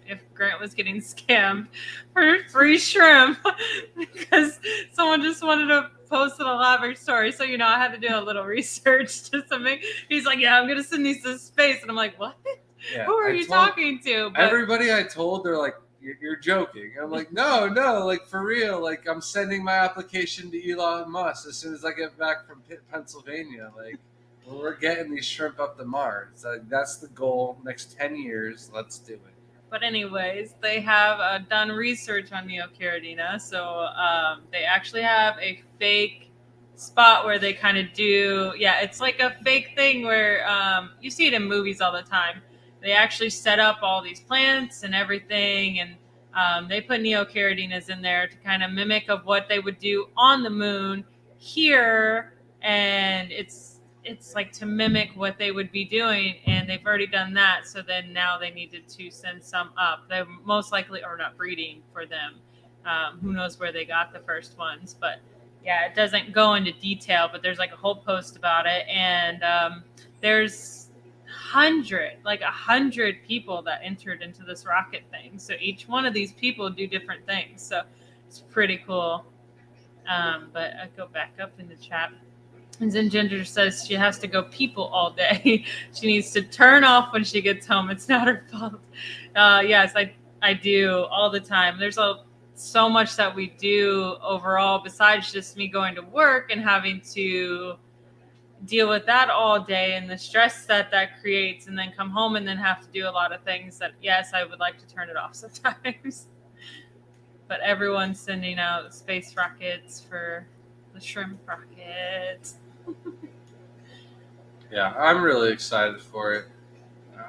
if Grant was getting scammed for free shrimp because someone just wanted to post an elaborate story. So, you know, I had to do a little research just to make. He's like, yeah, I'm going to send these to space. And I'm like, what? Yeah, who are you talking to? But everybody I told, they're like, you're joking. I'm like, no, like for real. Like I'm sending my application to Elon Musk as soon as I get back from Pennsylvania. Like, well, we're getting these shrimp up to Mars. That's the goal. Next 10 years, let's do it. But anyways, they have done research on Neocaridina. So they actually have a fake spot where they kind of do. Yeah, it's like a fake thing where you see it in movies all the time. They actually set up all these plants and everything, and they put Neocaridinas in there to kind of mimic of what they would do on the moon here, and it's like to mimic what they would be doing, and they've already done that. So then now they needed to send some up. They most likely are not breeding for them. Who knows where they got the first ones, but yeah, it doesn't go into detail, but there's like a whole post about it, and there's 100 people that entered into this rocket thing. So each one of these people do different things. So it's pretty cool. But I go back up in the chat. And Zinginger says she has to go people all day. She needs to turn off when she gets home. It's not her fault. Yes, I do all the time. There's so much that we do overall besides just me going to work and having to deal with that all day and the stress that creates, and then come home and then have to do a lot of things that, yes, I would like to turn it off sometimes. But everyone's sending out space rockets for the shrimp rockets. Yeah, I'm really excited for it.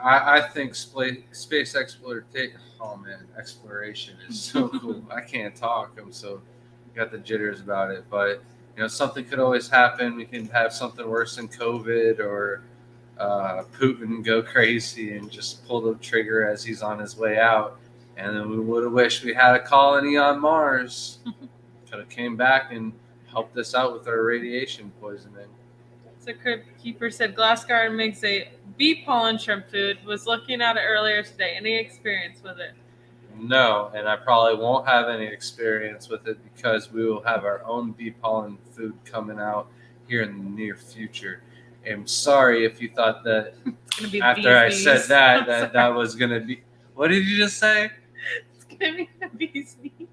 I think space exploration. Oh man, exploration is so cool. I can't talk. I'm so got the jitters about it. But something could always happen. We can have something worse than COVID, or Putin go crazy and just pull the trigger as he's on his way out. And then we would have wished we had a colony on Mars. Could have came back and helped us out with our radiation poisoning. So Crypt Keeper said Glass Garden makes a bee pollen shrimp food. Was looking at it earlier today. Any experience with it? No, and I probably won't have any experience with it because we will have our own bee pollen food coming out here in the near future. I'm sorry if you thought that It's gonna be after I bees said knees. that was going to be... What did you just say? It's gonna be the bee's knees.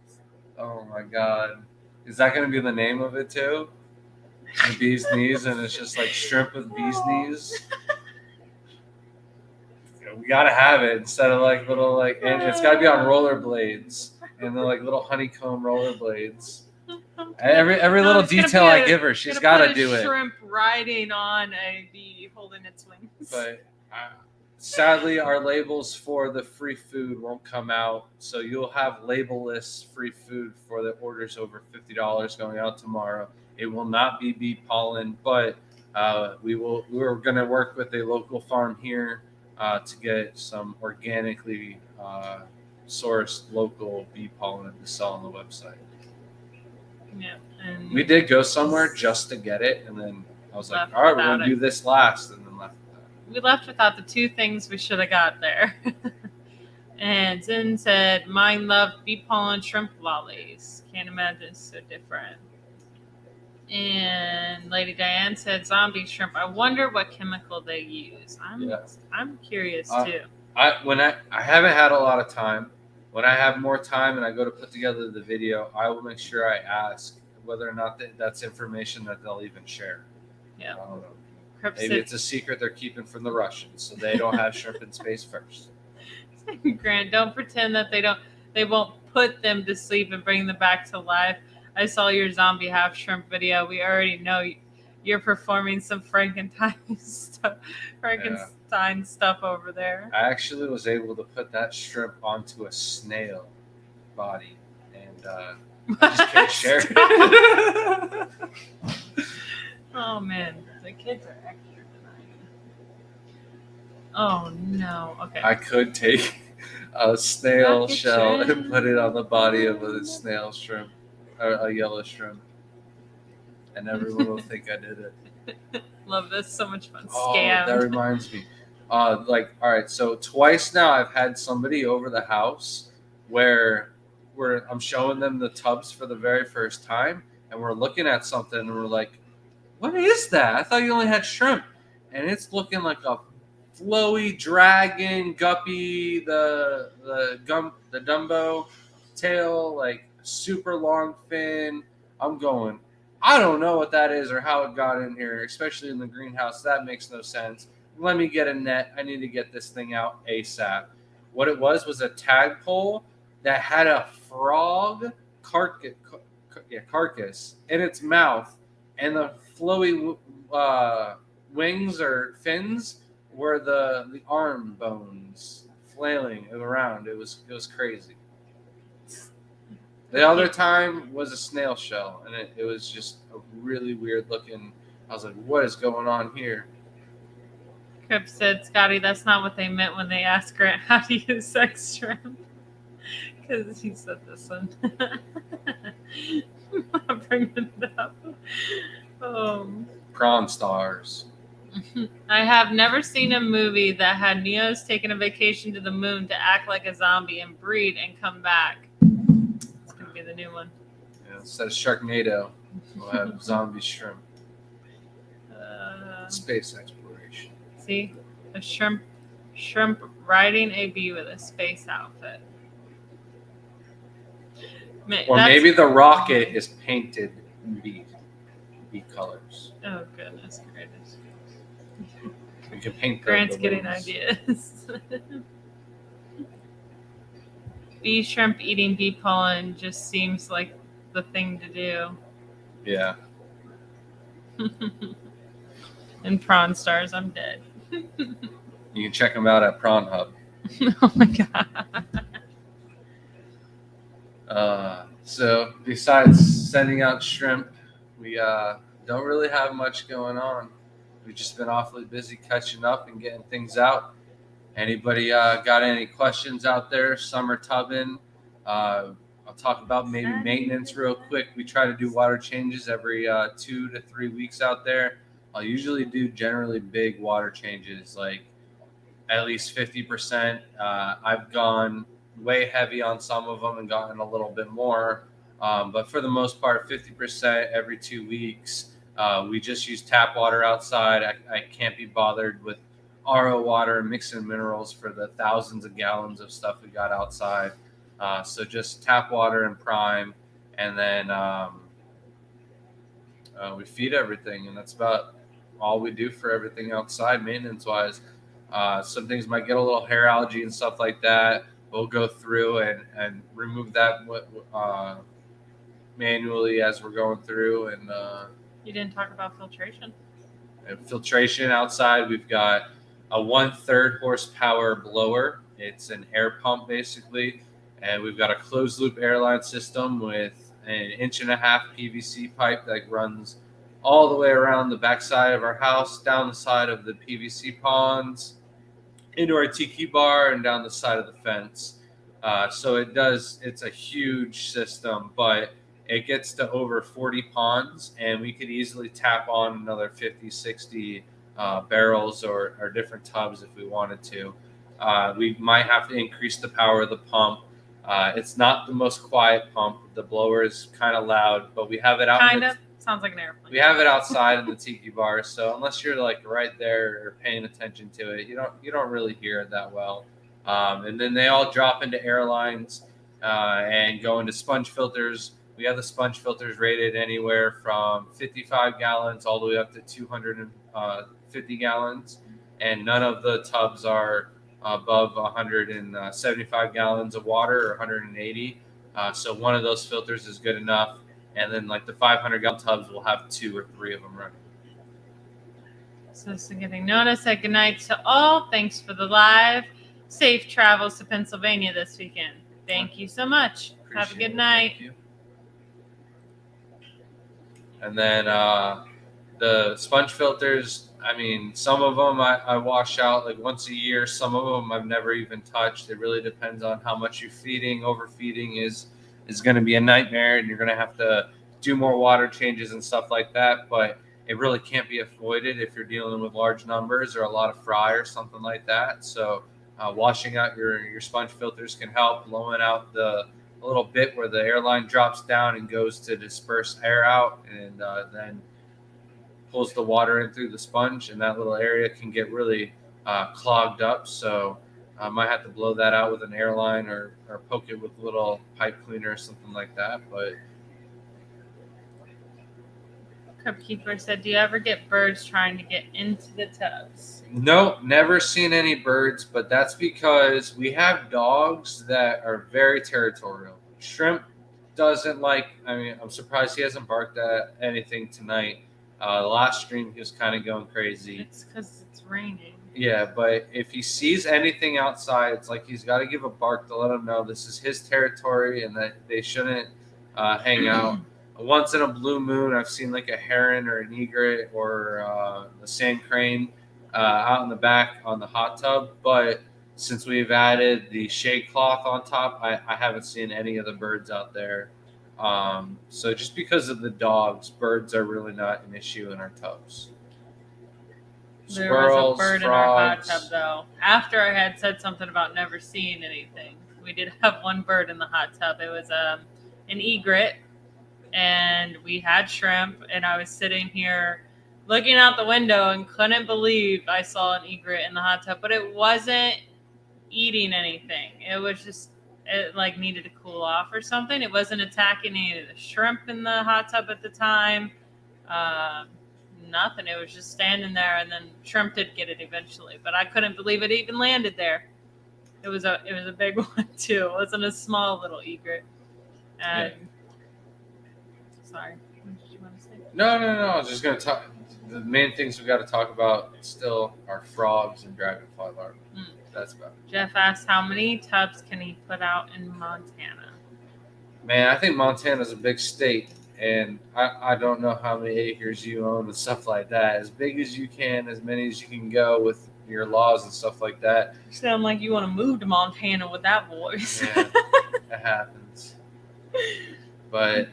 Oh my God. Is that going to be the name of it too? The bee's knees, and it's just like shrimp with bee's knees? We gotta have it instead of like little and it's gotta be on rollerblades, and they're like little honeycomb rollerblades. Every little detail I give her, she's gotta do it. Shrimp riding on a bee holding its wings. But sadly, our labels for the free food won't come out, so you'll have label-less free food for the orders over $50 going out tomorrow. It will not be bee pollen, but we're gonna work with a local farm here to get some organically sourced local bee pollen to sell on the website. Yeah, and we did go somewhere just to get it, and then I was like, all right, we're going to do this last, and then left without it. We left without the two things we should have got there. And Zin said, mine loved bee pollen shrimp lollies. Can't imagine it's so different. And Lady Diane said, zombie shrimp. I wonder what chemical they use. I'm curious too. I haven't had a lot of time. When I have more time and I go to put together the video, I will make sure I ask whether or not that's information that they'll even share. Yeah. I don't know. Maybe it's a secret they're keeping from the Russians, so they don't have shrimp in space first. Grant, don't pretend that they won't put them to sleep and bring them back to life. I saw your zombie half shrimp video. We already know you're performing some Frankenstein stuff over there. I actually was able to put that shrimp onto a snail body, and I just can't share it. Oh man, the kids are extra tonight. Oh no. Okay. I could take a snail shell and put it on the body of a snail shrimp, or a yellow shrimp, and everyone will think I did it. Love this. So much fun. Oh, Scam. that reminds me. All right, so twice now I've had somebody over the house where I'm showing them the tubs for the very first time, and we're looking at something, and we're like, what is that? I thought you only had shrimp. And it's looking like a flowy dragon, guppy, the Dumbo tail, like super long fin. I'm going, I don't know what that is or how it got in here, especially in the greenhouse. That makes no sense. Let me get a net. I need to get this thing out ASAP. What it was a tadpole that had a frog carcass in its mouth, and the flowy wings or fins were the arm bones flailing around. It was crazy. The other time was a snail shell, and it was just a really weird looking. I was like, what is going on here? Crip said, Scotty, that's not what they meant when they asked Grant how to use sex shrimp. Because he said this one. I'm bringing it up. Prawn stars. I have never seen a movie that had Neos taking a vacation to the moon to act like a zombie and breed and come back. It's going to be the new one. Yeah, instead of Sharknado, we'll have zombie shrimp. Space exploration. See? A shrimp riding a bee with a space outfit. Or maybe the rocket is painted in bee colors. Oh, goodness gracious. We can paint Grant's the getting wings. ideas. Bee shrimp eating bee pollen just seems like the thing to do. Yeah. And prawn stars, I'm dead. You can check them out at Prawn Hub. Oh my god. So besides sending out shrimp, we don't really have much going on. We've just been awfully busy catching up and getting things out. Anybody got any questions out there? Summer tubbing. I'll talk about maybe maintenance real quick. We try to do water changes every 2 to 3 weeks out there. I'll usually do generally big water changes, like at least 50%. I've gone way heavy on some of them and gotten a little bit more. But for the most part, 50% every 2 weeks. We just use tap water outside. I can't be bothered with RO water and mixing minerals for the thousands of gallons of stuff we got outside. So just tap water and prime. And then we feed everything. And that's about all we do for everything outside maintenance-wise. Some things might get a little hair algae and stuff like that. We'll go through and remove that manually as we're going through. And You didn't talk about filtration. Filtration outside, we've got a 1/3 horsepower blower. It's an air pump basically, and we've got a closed loop airline system with an 1.5-inch PVC pipe that runs all the way around the backside of our house, down the side of the PVC ponds, into our tiki bar, and down the side of the fence. So it's a huge system, but it gets to over 40 ponds, and we could easily tap on another 50, 60 barrels or different tubs if we wanted to. We might have to increase the power of the pump. It's not the most quiet pump. The blower is kind of loud, but we have it out. Kind of. Sounds like an airplane. We have it outside in the tiki bar, so unless you're like right there or paying attention to it, you don't really hear it that well. And then they all drop into airlines and go into sponge filters. We have the sponge filters rated anywhere from 55 gallons all the way up to 250 gallons, and none of the tubs are above 175 gallons of water or 180. So one of those filters is good enough. And then like the 500-gallon tubs will have 2 or 3 of them running. So this is getting noticed. Good night to all. Thanks for the live. Safe travels to Pennsylvania this weekend. Thank you so much. Have a good night. Thank you. And then the sponge filters, I mean, some of them I wash out like once a year. Some of them I've never even touched. It really depends on how much you're feeding. Overfeeding is going to be a nightmare, and you're going to have to do more water changes and stuff like that. But it really can't be avoided if you're dealing with large numbers or a lot of fry or something like that. So washing out your sponge filters can help. Blowing out the little bit where the airline drops down and goes to disperse air out, and then pulls the water in through the sponge, and that little area can get really clogged up. So I might have to blow that out with an airline or poke it with a little pipe cleaner or something like that. But Cupkeeper said, do you ever get birds trying to get into the tubs? no, never seen any birds, but that's because we have dogs that are very territorial. Shrimp doesn't like, I mean, I'm surprised he hasn't barked at anything tonight. The last stream he was kind of going crazy. It's because it's raining. Yeah, but if he sees anything outside, it's like he's got to give a bark to let him know this is his territory and that they shouldn't hang out. Once in a blue moon, I've seen like a heron or an egret or a sand crane out in the back on the hot tub. But since we've added the shade cloth on top, I haven't seen any of the birds out there. So just because of the dogs, birds are really not an issue in our tubs. There was a bird frogs. in our hot tub, though. After I had said something about never seeing anything, we did have one bird in the hot tub. It was an egret, and we had shrimp, and I was sitting here looking out the window and couldn't believe I saw an egret in the hot tub, but it wasn't eating anything. It was just it like needed to cool off or something. It wasn't attacking any of the shrimp in the hot tub at the time. Uh, Nothing. It was just standing there, and then shrimp did get it eventually. But I couldn't believe it even landed there. It was a big one too. It wasn't a small little egret. And sorry, what did you want to say? No. I was just gonna talk. The main things we got to talk about still are frogs and dragonfly larvae. That's about it. Jeff asked how many tubs can he put out in Montana? Man, I think Montana's a big state, and I don't know how many acres you own and stuff like that. As big as you can, as many as you can go with your laws and stuff like that. You sound like you want to move to Montana with that voice. Yeah, that happens. But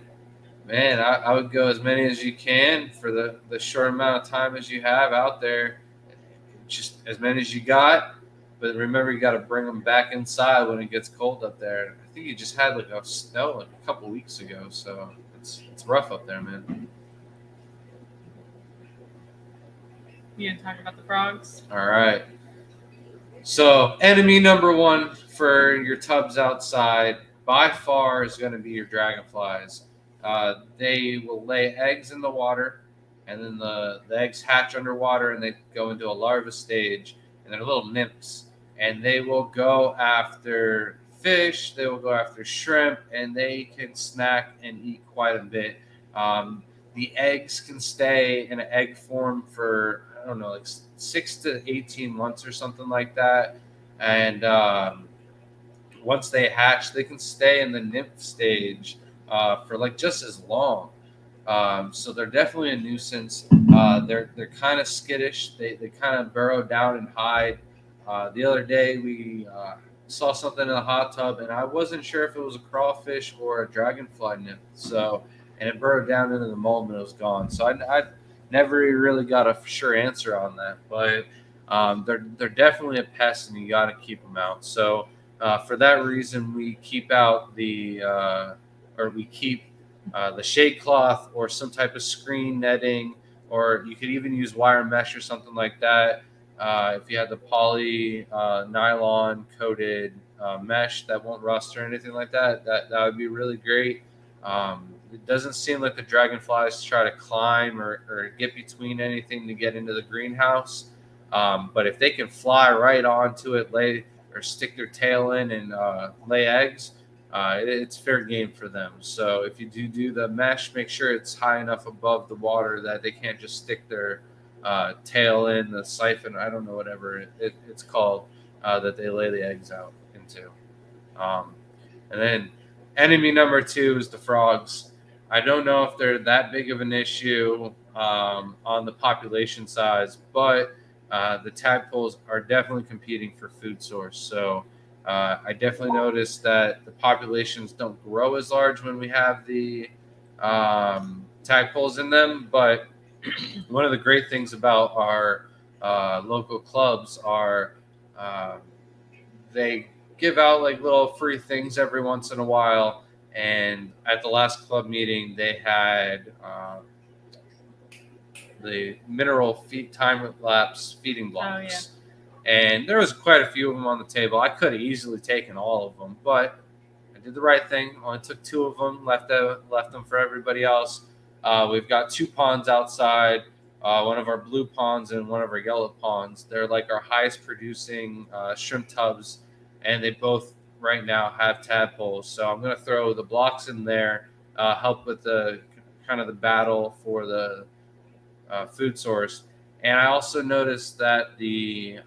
man, I would go as many as you can for the short amount of time as you have out there. Just as many as you got. But remember, you got to bring them back inside when it gets cold up there. I think you just had like a snow like a couple weeks ago, so it's rough up there, man. You gonna talk about the frogs? All right. So enemy number one for your tubs outside by far is going to be your dragonflies. They will lay eggs in the water, and then the eggs hatch underwater, and they go into a larva stage, and they're little nymphs. And they will go after fish, they will go after shrimp, and they can snack and eat quite a bit. The eggs can stay in an egg form for, I don't know, like 6 to 18 months or something like that. And once they hatch, they can stay in the nymph stage for like just as long. So they're definitely a nuisance. They're kind of skittish. They kind of burrow down and hide. The other day we saw something in the hot tub, and I wasn't sure if it was a crawfish or a dragonfly nymph. So, and it burrowed down into the mold and it was gone. So I never really got a sure answer on that. But they're definitely a pest, and you got to keep them out. So for that reason, we keep out the shade cloth or some type of screen netting, or you could even use wire mesh or something like that. If you had the poly nylon coated mesh that won't rust or anything like that, that would be really great. It doesn't seem like the dragonflies try to climb or get between anything to get into the greenhouse. But if they can fly right onto it, lay or stick their tail in and lay eggs, it's fair game for them. So if you do the mesh, make sure it's high enough above the water that they can't just stick their tail in the siphon. I don't know, whatever it's called, that they lay the eggs out into. And then enemy number two is the frogs. I don't know if they're that big of an issue on the population size, but the tadpoles are definitely competing for food source. So I definitely noticed that the populations don't grow as large when we have the tadpoles in them. But one of the great things about our local clubs are they give out like little free things every once in a while. And at the last club meeting, they had the mineral time-lapse feeding blocks. Oh, yeah. And there was quite a few of them on the table. I could have easily taken all of them, but I did the right thing. Only took 2 of them, left them for everybody else. We've got 2 ponds outside, one of our blue ponds and one of our yellow ponds. They're like our highest producing shrimp tubs, and they both right now have tadpoles. So I'm going to throw the blocks in there, help with the kind of the battle for the food source. And I also noticed that the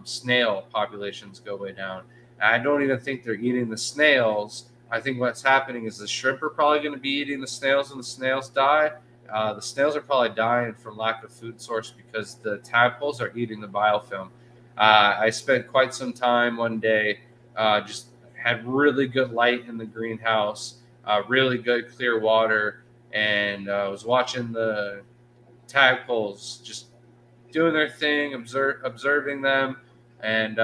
snail populations go way down. And I don't even think they're eating the snails. I think what's happening is the shrimp are probably going to be eating the snails, and the snails die. The snails are probably dying from lack of food source because the tadpoles are eating the biofilm. I spent quite some time one day, just had really good light in the greenhouse, really good clear water, and was watching the tadpoles just doing their thing, observing them, and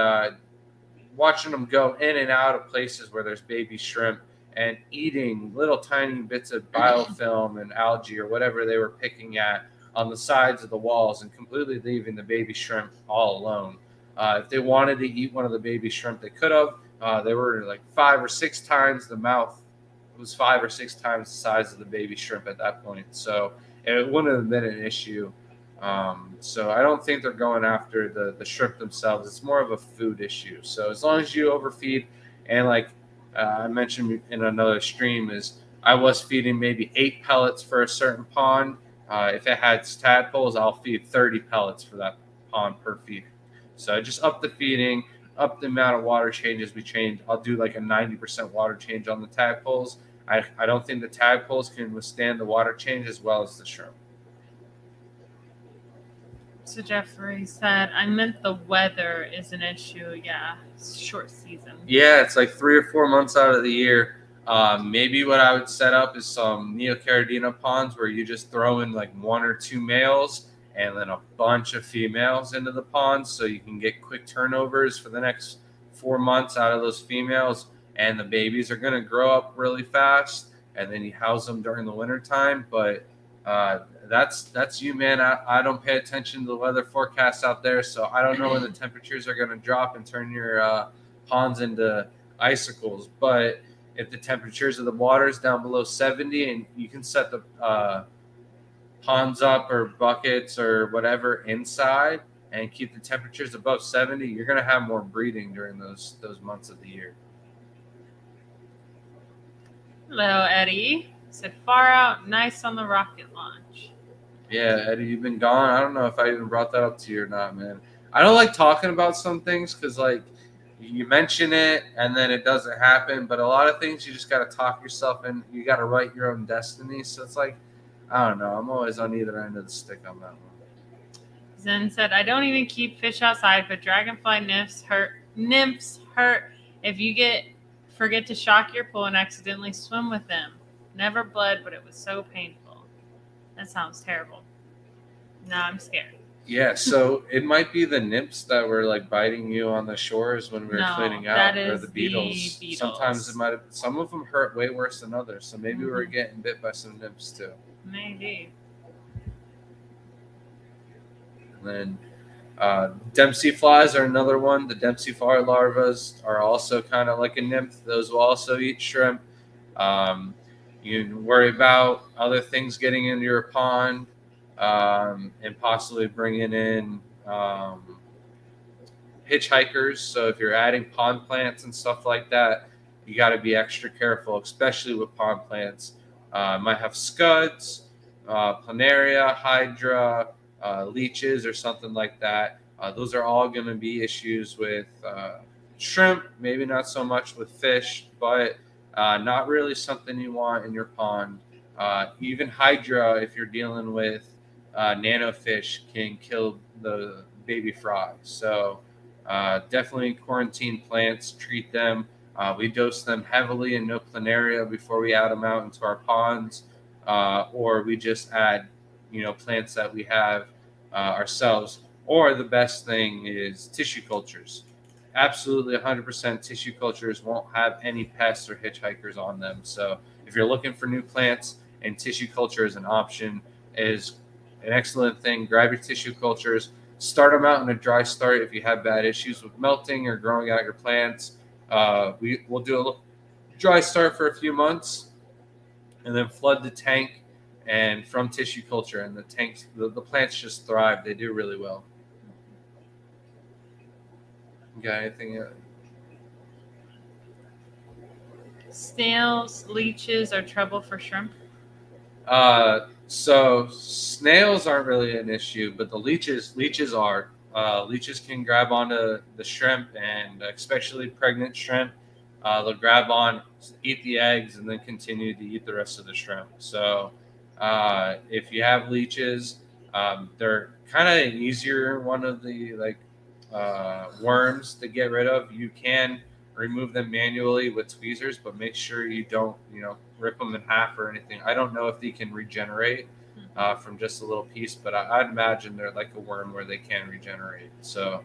watching them go in and out of places where there's baby shrimp and eating little tiny bits of biofilm and algae or whatever they were picking at on the sides of the walls, and completely leaving the baby shrimp all alone. If they wanted to eat one of the baby shrimp, they could have, They were like 5 or 6 times the mouth. It was 5 or 6 times the size of the baby shrimp at that point. So it wouldn't have been an issue. So I don't think they're going after the shrimp themselves. It's more of a food issue. So as long as you overfeed, and like I mentioned in another stream, is I was feeding maybe 8 pellets for a certain pond. If it had tadpoles, I'll feed 30 pellets for that pond per feed. So I just up the feeding, up the amount of water changes we change. I'll do like a 90% water change on the tadpoles. I don't think the tadpoles can withstand the water change as well as the shrimp. So Jeffrey said, I meant the weather is an issue. Yeah, it's short season. Yeah, it's like 3 or 4 months out of the year. Maybe what I would set up is some neocaridina ponds where you just throw in like 1 or 2 males and then a bunch of females into the ponds so you can get quick turnovers for the next 4 months out of those females. And the babies are going to grow up really fast, and then you house them during the winter time. But that's you, man. I don't pay attention to the weather forecast out there, so I don't know when the temperatures are going to drop and turn your ponds into icicles. But if the temperatures of the water is down below 70, and you can set the ponds up or buckets or whatever inside and keep the temperatures above 70, you're going to have more breeding during those months of the year. Hello, Eddie. Said far out, nice on the rocket launch. Yeah, Eddie, you've been gone. I don't know if I even brought that up to you or not, man. I don't like talking about some things because, like, you mention it and then it doesn't happen. But a lot of things you just got to talk yourself and you got to write your own destiny. So it's like, I don't know. I'm always on either end of the stick on that one. Zen said, I don't even keep fish outside, but dragonfly nymphs hurt if you forget to shock your pool and accidentally swim with them. Never bled, but it was so painful. That sounds terrible. Now I'm scared. Yeah, so it might be the nymphs that were like biting you on the shores when we were cleaning out, or the beetles. Sometimes some of them hurt way worse than others. So maybe we were getting bit by some nymphs too. Maybe. And then Dempsey flies are another one. The Dempsey fly larvas are also kind of like a nymph. Those will also eat shrimp. You worry about other things getting into your pond and possibly bringing in hitchhikers. So if you're adding pond plants and stuff like that, you got to be extra careful, especially with pond plants. Might have scuds, planaria, hydra, leeches, or something like that. Those are all going to be issues with shrimp, maybe not so much with fish, but not really something you want in your pond. Even hydra, if you're dealing with nanofish, can kill the baby frogs. So definitely quarantine plants, treat them. We dose them heavily in no planaria before we add them out into our ponds, or we just add, plants that we have ourselves. Or the best thing is tissue cultures. Absolutely 100% tissue cultures won't have any pests or hitchhikers on them. So if you're looking for new plants, and tissue culture is an option, is an excellent thing. Grab your tissue cultures, start them out in a dry start if you have bad issues with melting or growing out your plants. We'll do a dry start for a few months and then flood the tank and from tissue culture, and the tanks, the plants just thrive. They do really well. You got anything else? Snails, leeches are trouble for shrimp? So snails aren't really an issue, but the leeches are. Leeches can grab onto the shrimp, and especially pregnant shrimp. They'll grab on, eat the eggs, and then continue to eat the rest of the shrimp. So if you have leeches, they're kind of easier. One of the worms to get rid of. You can remove them manually with tweezers, but make sure you don't, rip them in half or anything. I don't know if they can regenerate from just a little piece, but I'd imagine they're like a worm where they can regenerate. So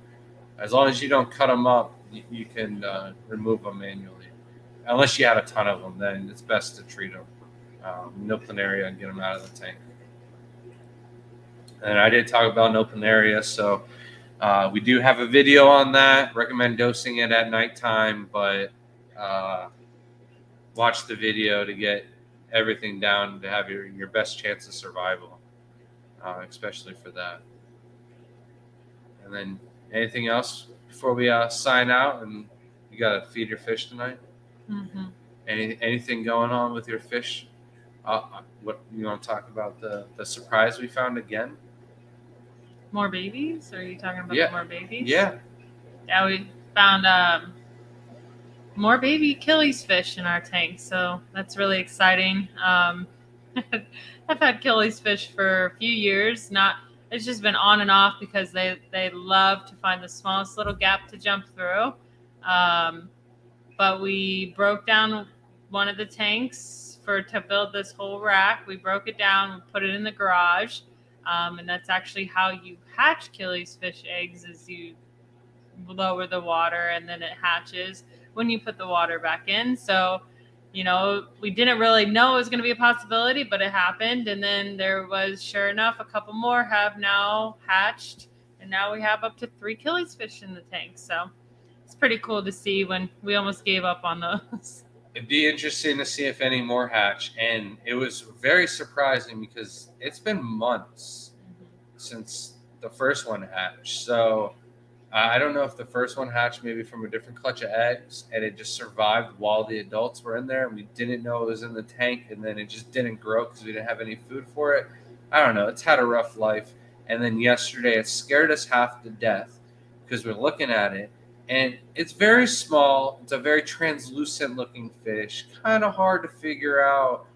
as long as you don't cut them up, you can remove them manually. Unless you have a ton of them, then it's best to treat them. No planaria and get them out of the tank. And I did talk about no planaria, so We do have a video on that. Recommend dosing it at nighttime, but watch the video to get everything down to have your best chance of survival, especially for that. And then anything else before we sign out? And you got to feed your fish tonight. Mm-hmm. Anything going on with your fish? What you want to talk about the surprise we found again? More babies? Are you talking about Yeah. more babies? Yeah. Yeah, we found more baby Achilles fish in our tank, so that's really exciting. I've had Achilles fish for a few years. It's just been on and off because they love to find the smallest little gap to jump through. But we broke down one of the tanks to build this whole rack. We broke it down, we put it in the garage, and that's actually how you hatch Achilles fish eggs. Is you lower the water and then it hatches when you put the water back in. So, we didn't really know it was going to be a possibility, but it happened. And then there was, sure enough, a couple more have now hatched, and now we have up to 3 Achilles fish in the tank. So it's pretty cool to see when we almost gave up on those. It'd be interesting to see if any more hatch. And it was very surprising because it's been months since the first one hatched. So I don't know if the first one hatched maybe from a different clutch of eggs and it just survived while the adults were in there and we didn't know it was in the tank, and then it just didn't grow because we didn't have any food for it. I don't know. It's had a rough life. And then yesterday it scared us half to death because we're looking at it and it's very small. It's a very translucent looking fish. Kind of hard to figure out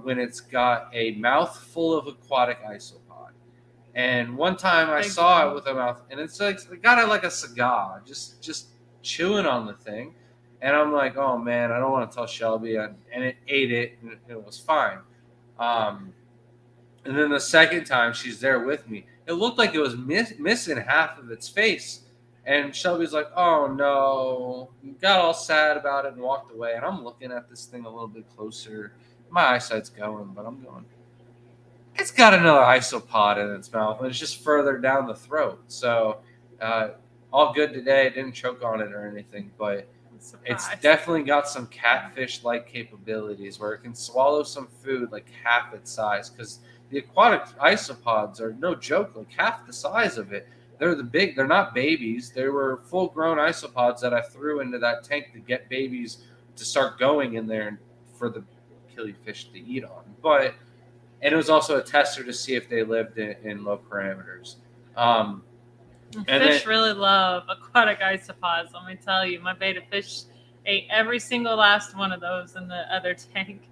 when it's got a mouth full of aquatic isopod. And one time I saw it with a mouth, and it's like it got it like a cigar, just chewing on the thing. And I'm like, oh man, I don't want to tell Shelby. And it ate it, and it was fine. And then the second time she's there with me, it looked like it was missing half of its face. And Shelby's like, oh no, got all sad about it and walked away. And I'm looking at this thing a little bit closer. My eyesight's going, but I'm going, it's got another isopod in its mouth, and it's just further down the throat. So all good today. It didn't choke on it or anything, but it's definitely got some catfish-like capabilities where it can swallow some food like half its size, because the aquatic isopods are no joke, like half the size of it. They're not babies. They were full-grown isopods that I threw into that tank to get babies to start going in there for the killifish to eat on. And it was also a tester to see if they lived in low parameters. Fish really love aquatic isopods. Let me tell you, my betta fish ate every single last one of those in the other tank.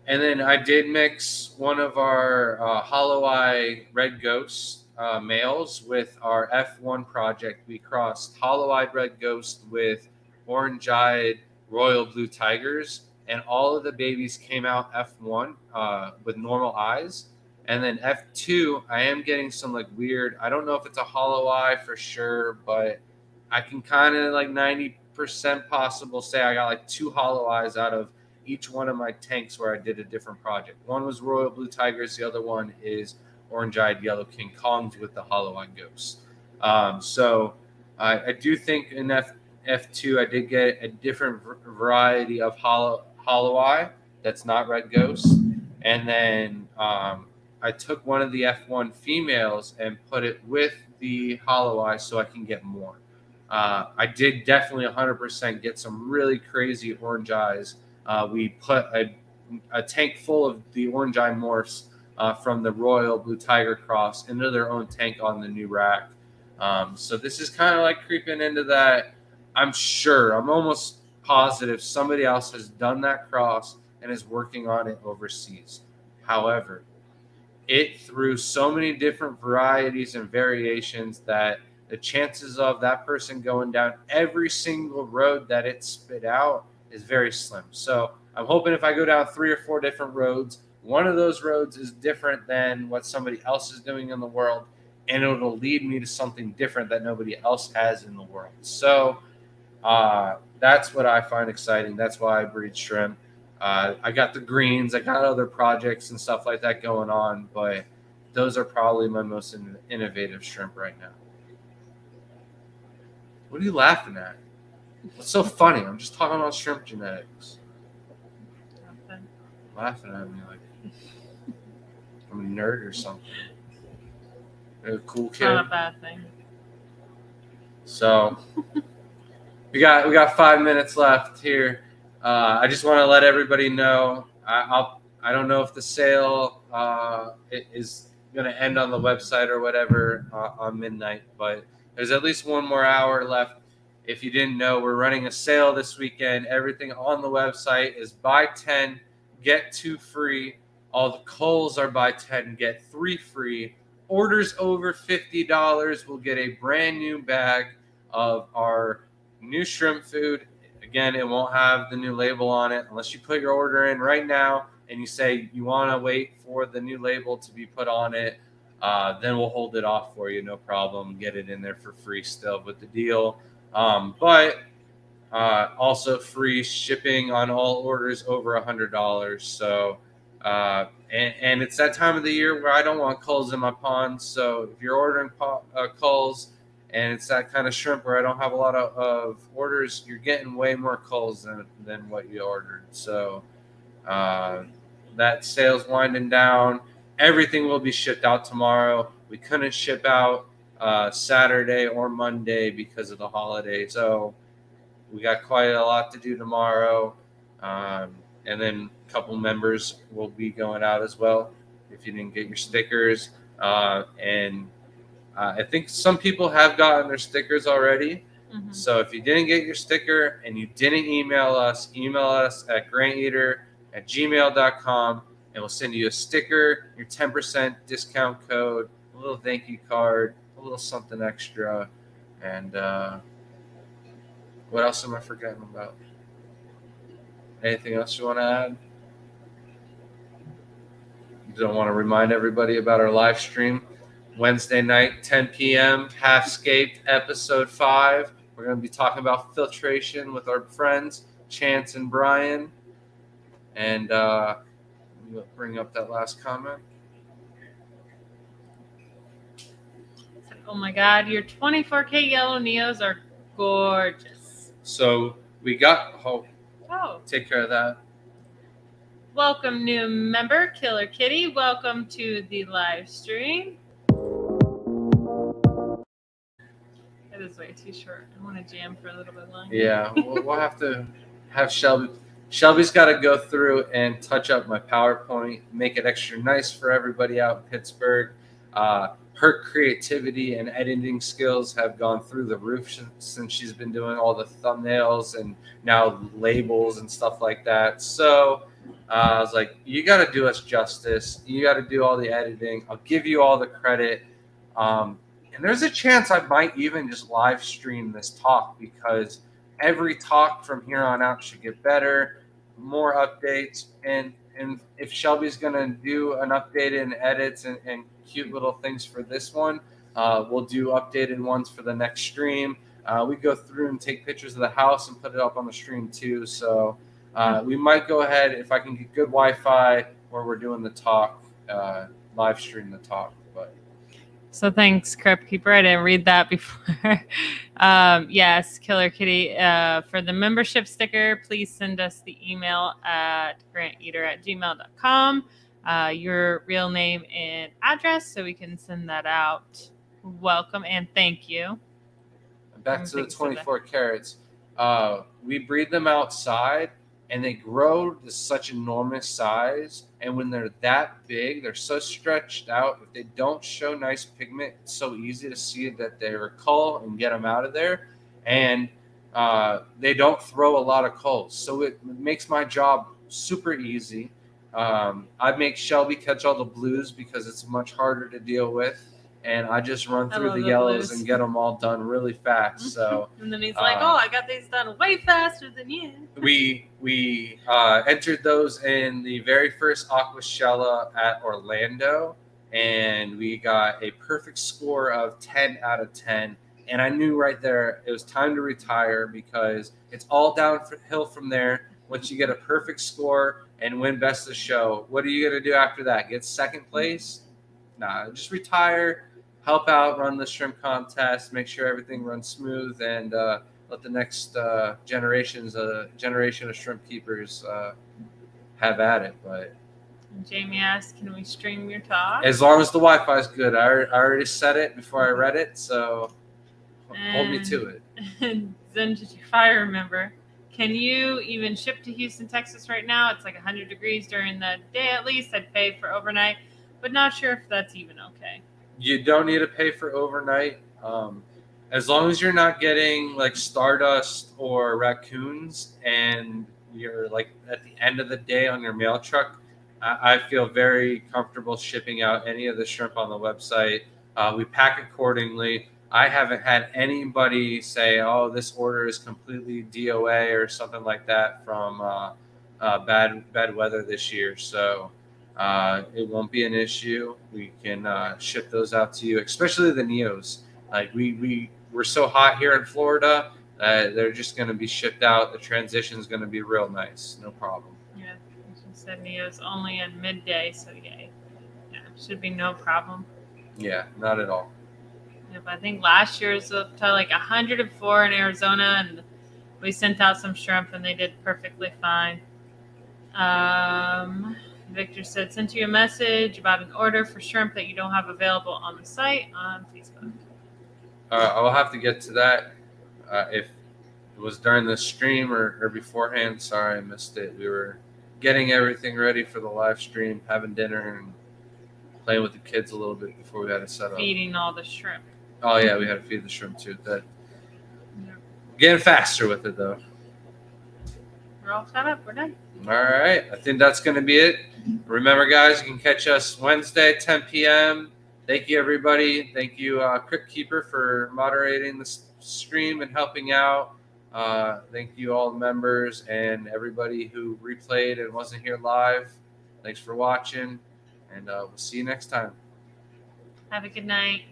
And then I did mix one of our hollow eye red ghost males with our F1 project. We crossed hollow eyed red ghost with orange eyed royal blue tigers. And all of the babies came out F1 with normal eyes. And then F2, I am getting some like weird, I don't know if it's a hollow eye for sure, but I can kind of like 90% possible say I got like 2 hollow eyes out of each one of my tanks where I did a different project. One was royal blue tigers. The other one is orange-eyed yellow king kongs with the hollow eye ghosts. So I do think in F2, I did get a different variety of hollow eye that's not red ghost. And then I took one of the F1 females and put it with the hollow eye so I can get more. I did definitely 100% get some really crazy orange eyes. We put a tank full of the orange eye morphs from the Royal Blue Tiger Cross into their own tank on the new rack. So this is kind of like creeping into that. I'm almost positive somebody else has done that cross and is working on it overseas. However, it threw so many different varieties and variations that the chances of that person going down every single road that it spit out is very slim. So I'm hoping if I go down 3 or 4 different roads, one of those roads is different than what somebody else is doing in the world, and it'll lead me to something different that nobody else has in the world. So that's what I find exciting. That's why I breed shrimp. I got the greens. I got other projects and stuff like that going on, but those are probably my most innovative shrimp right now. What are you laughing at? What's so funny? I'm just talking about shrimp genetics. Nothing. Laughing at me like I'm a nerd or something. You're a cool It's kid. not a bad thing. So we got 5 minutes left here. I just want to let everybody know. I don't know if the sale is going to end on the website or whatever on midnight, but there's at least one more hour left. If you didn't know, we're running a sale this weekend. Everything on the website is buy 10, get 2 free. All the Coles are buy 10, get 3 free. Orders over $50 will get a brand new bag of our new shrimp food. Again, it won't have the new label on it unless you put your order in right now and you say you want to wait for the new label to be put on it. Then we'll hold it off for you, no problem. Get it in there for free still with the deal. But also free shipping on all orders over $100. So, and it's that time of the year where I don't want culls in my pond. So if you're ordering culls and it's that kind of shrimp where I don't have a lot of orders, you're getting way more culls than what you ordered. So that sale's winding down. Everything will be shipped out tomorrow. We couldn't ship out Saturday or Monday because of the holiday. So we got quite a lot to do tomorrow. And then a couple members will be going out as well if you didn't get your stickers. And I think some people have gotten their stickers already. Mm-hmm. So if you didn't get your sticker and you didn't email us at granteater@gmail.com, and we'll send you a sticker, your 10% discount code, a little thank you card, a little something extra. And what else am I forgetting about? Anything else you want to add? You don't want to remind everybody about our live stream Wednesday night, 10 p.m., Halfscaped, episode 5. We're going to be talking about filtration with our friends, Chance and Brian. And we'll bring up that last comment. Oh my God, your 24K yellow Neos are gorgeous. So we got, take care of that. Welcome, new member, Killer Kitty. Welcome to the live stream. It is way too short. I want to jam for a little bit longer. Yeah, we'll have to have Shelby. Shelby's got to go through and touch up my PowerPoint, make it extra nice for everybody out in Pittsburgh. Her creativity and editing skills have gone through the roof since she's been doing all the thumbnails and now labels and stuff like that. So I was like, you got to do us justice. You got to do all the editing. I'll give you all the credit. And there's a chance I might even just live stream this talk because every talk from here on out should get better, more updates. And if Shelby's going to do an updated and edits and cute little things for this one, we'll do updated ones for the next stream. We go through and take pictures of the house and put it up on the stream too. So we might go ahead, if I can get good Wi-Fi where we're doing the talk, live stream the talk. But so thanks, Crypt Keeper. I didn't read that before. Yes, Killer Kitty. For the membership sticker, please send us the email at granteater@gmail.com. Your real name and address so we can send that out. Welcome and thank you. Back to the 24 carats. We breed them outside and they grow to such enormous size. And when they're that big, they're so stretched out. If they don't show nice pigment, it's so easy to see that they're a cull and get them out of there. And they don't throw a lot of culls. So it makes my job super easy. I make Shelby catch all the blues because it's much harder to deal with. And I just run through the yellows blues and get them all done really fast. So, and then he's like, "Oh, I got these done way faster than you." We entered those in the very first Aquashella at Orlando, and we got a perfect score of 10 out of 10. And I knew right there it was time to retire because it's all downhill from there. Once you get a perfect score and win best of show, what are you gonna do after that? Get second place? Nah, just retire. help out, run the shrimp contest, make sure everything runs smooth, and let the next generation of shrimp keepers have at it. But And Jamie asked, "Can we stream your talk?" as long as the Wi-Fi is good, I already said it before I read it, so hold me to it. And then, if I remember, can you even ship to Houston, Texas right now? It's like 100 degrees during the day at least. I'd pay for overnight, but not sure if that's even okay. You don't need to pay for overnight. As long as you're not getting like stardust or raccoons and you're like at the end of the day on your mail truck, I feel very comfortable shipping out any of the shrimp on the website. We pack accordingly. I haven't had anybody say, "Oh, this order is completely DOA" or something like that from bad weather this year. So it won't be an issue. We can ship those out to you, especially the Neos. Like we're so hot here in Florida, they're just going to be shipped out. The transition is going to be real nice, no problem. Yeah, she said Neo's only at midday, so yeah, should be no problem. Yeah, not at all. Yep, I think last year was up to like 104 in Arizona, and we sent out some shrimp, and they did perfectly fine. Victor said, "Sent you a message about an order for shrimp that you don't have available on the site on Facebook." I'll have to get to that. If it was during the stream or beforehand, sorry I missed it. We were getting everything ready for the live stream, having dinner, and playing with the kids a little bit before we had to set up. Feeding all the shrimp. Oh yeah, we had to feed the shrimp too. Getting faster with it though. We're all set up. We're done. All right. I think that's going to be it. Remember, guys, you can catch us Wednesday, 10 p.m. Thank you, everybody. Thank you, Crypt Keeper, for moderating the stream and helping out. Thank you, all the members and everybody who replayed and wasn't here live. Thanks for watching, and we'll see you next time. Have a good night.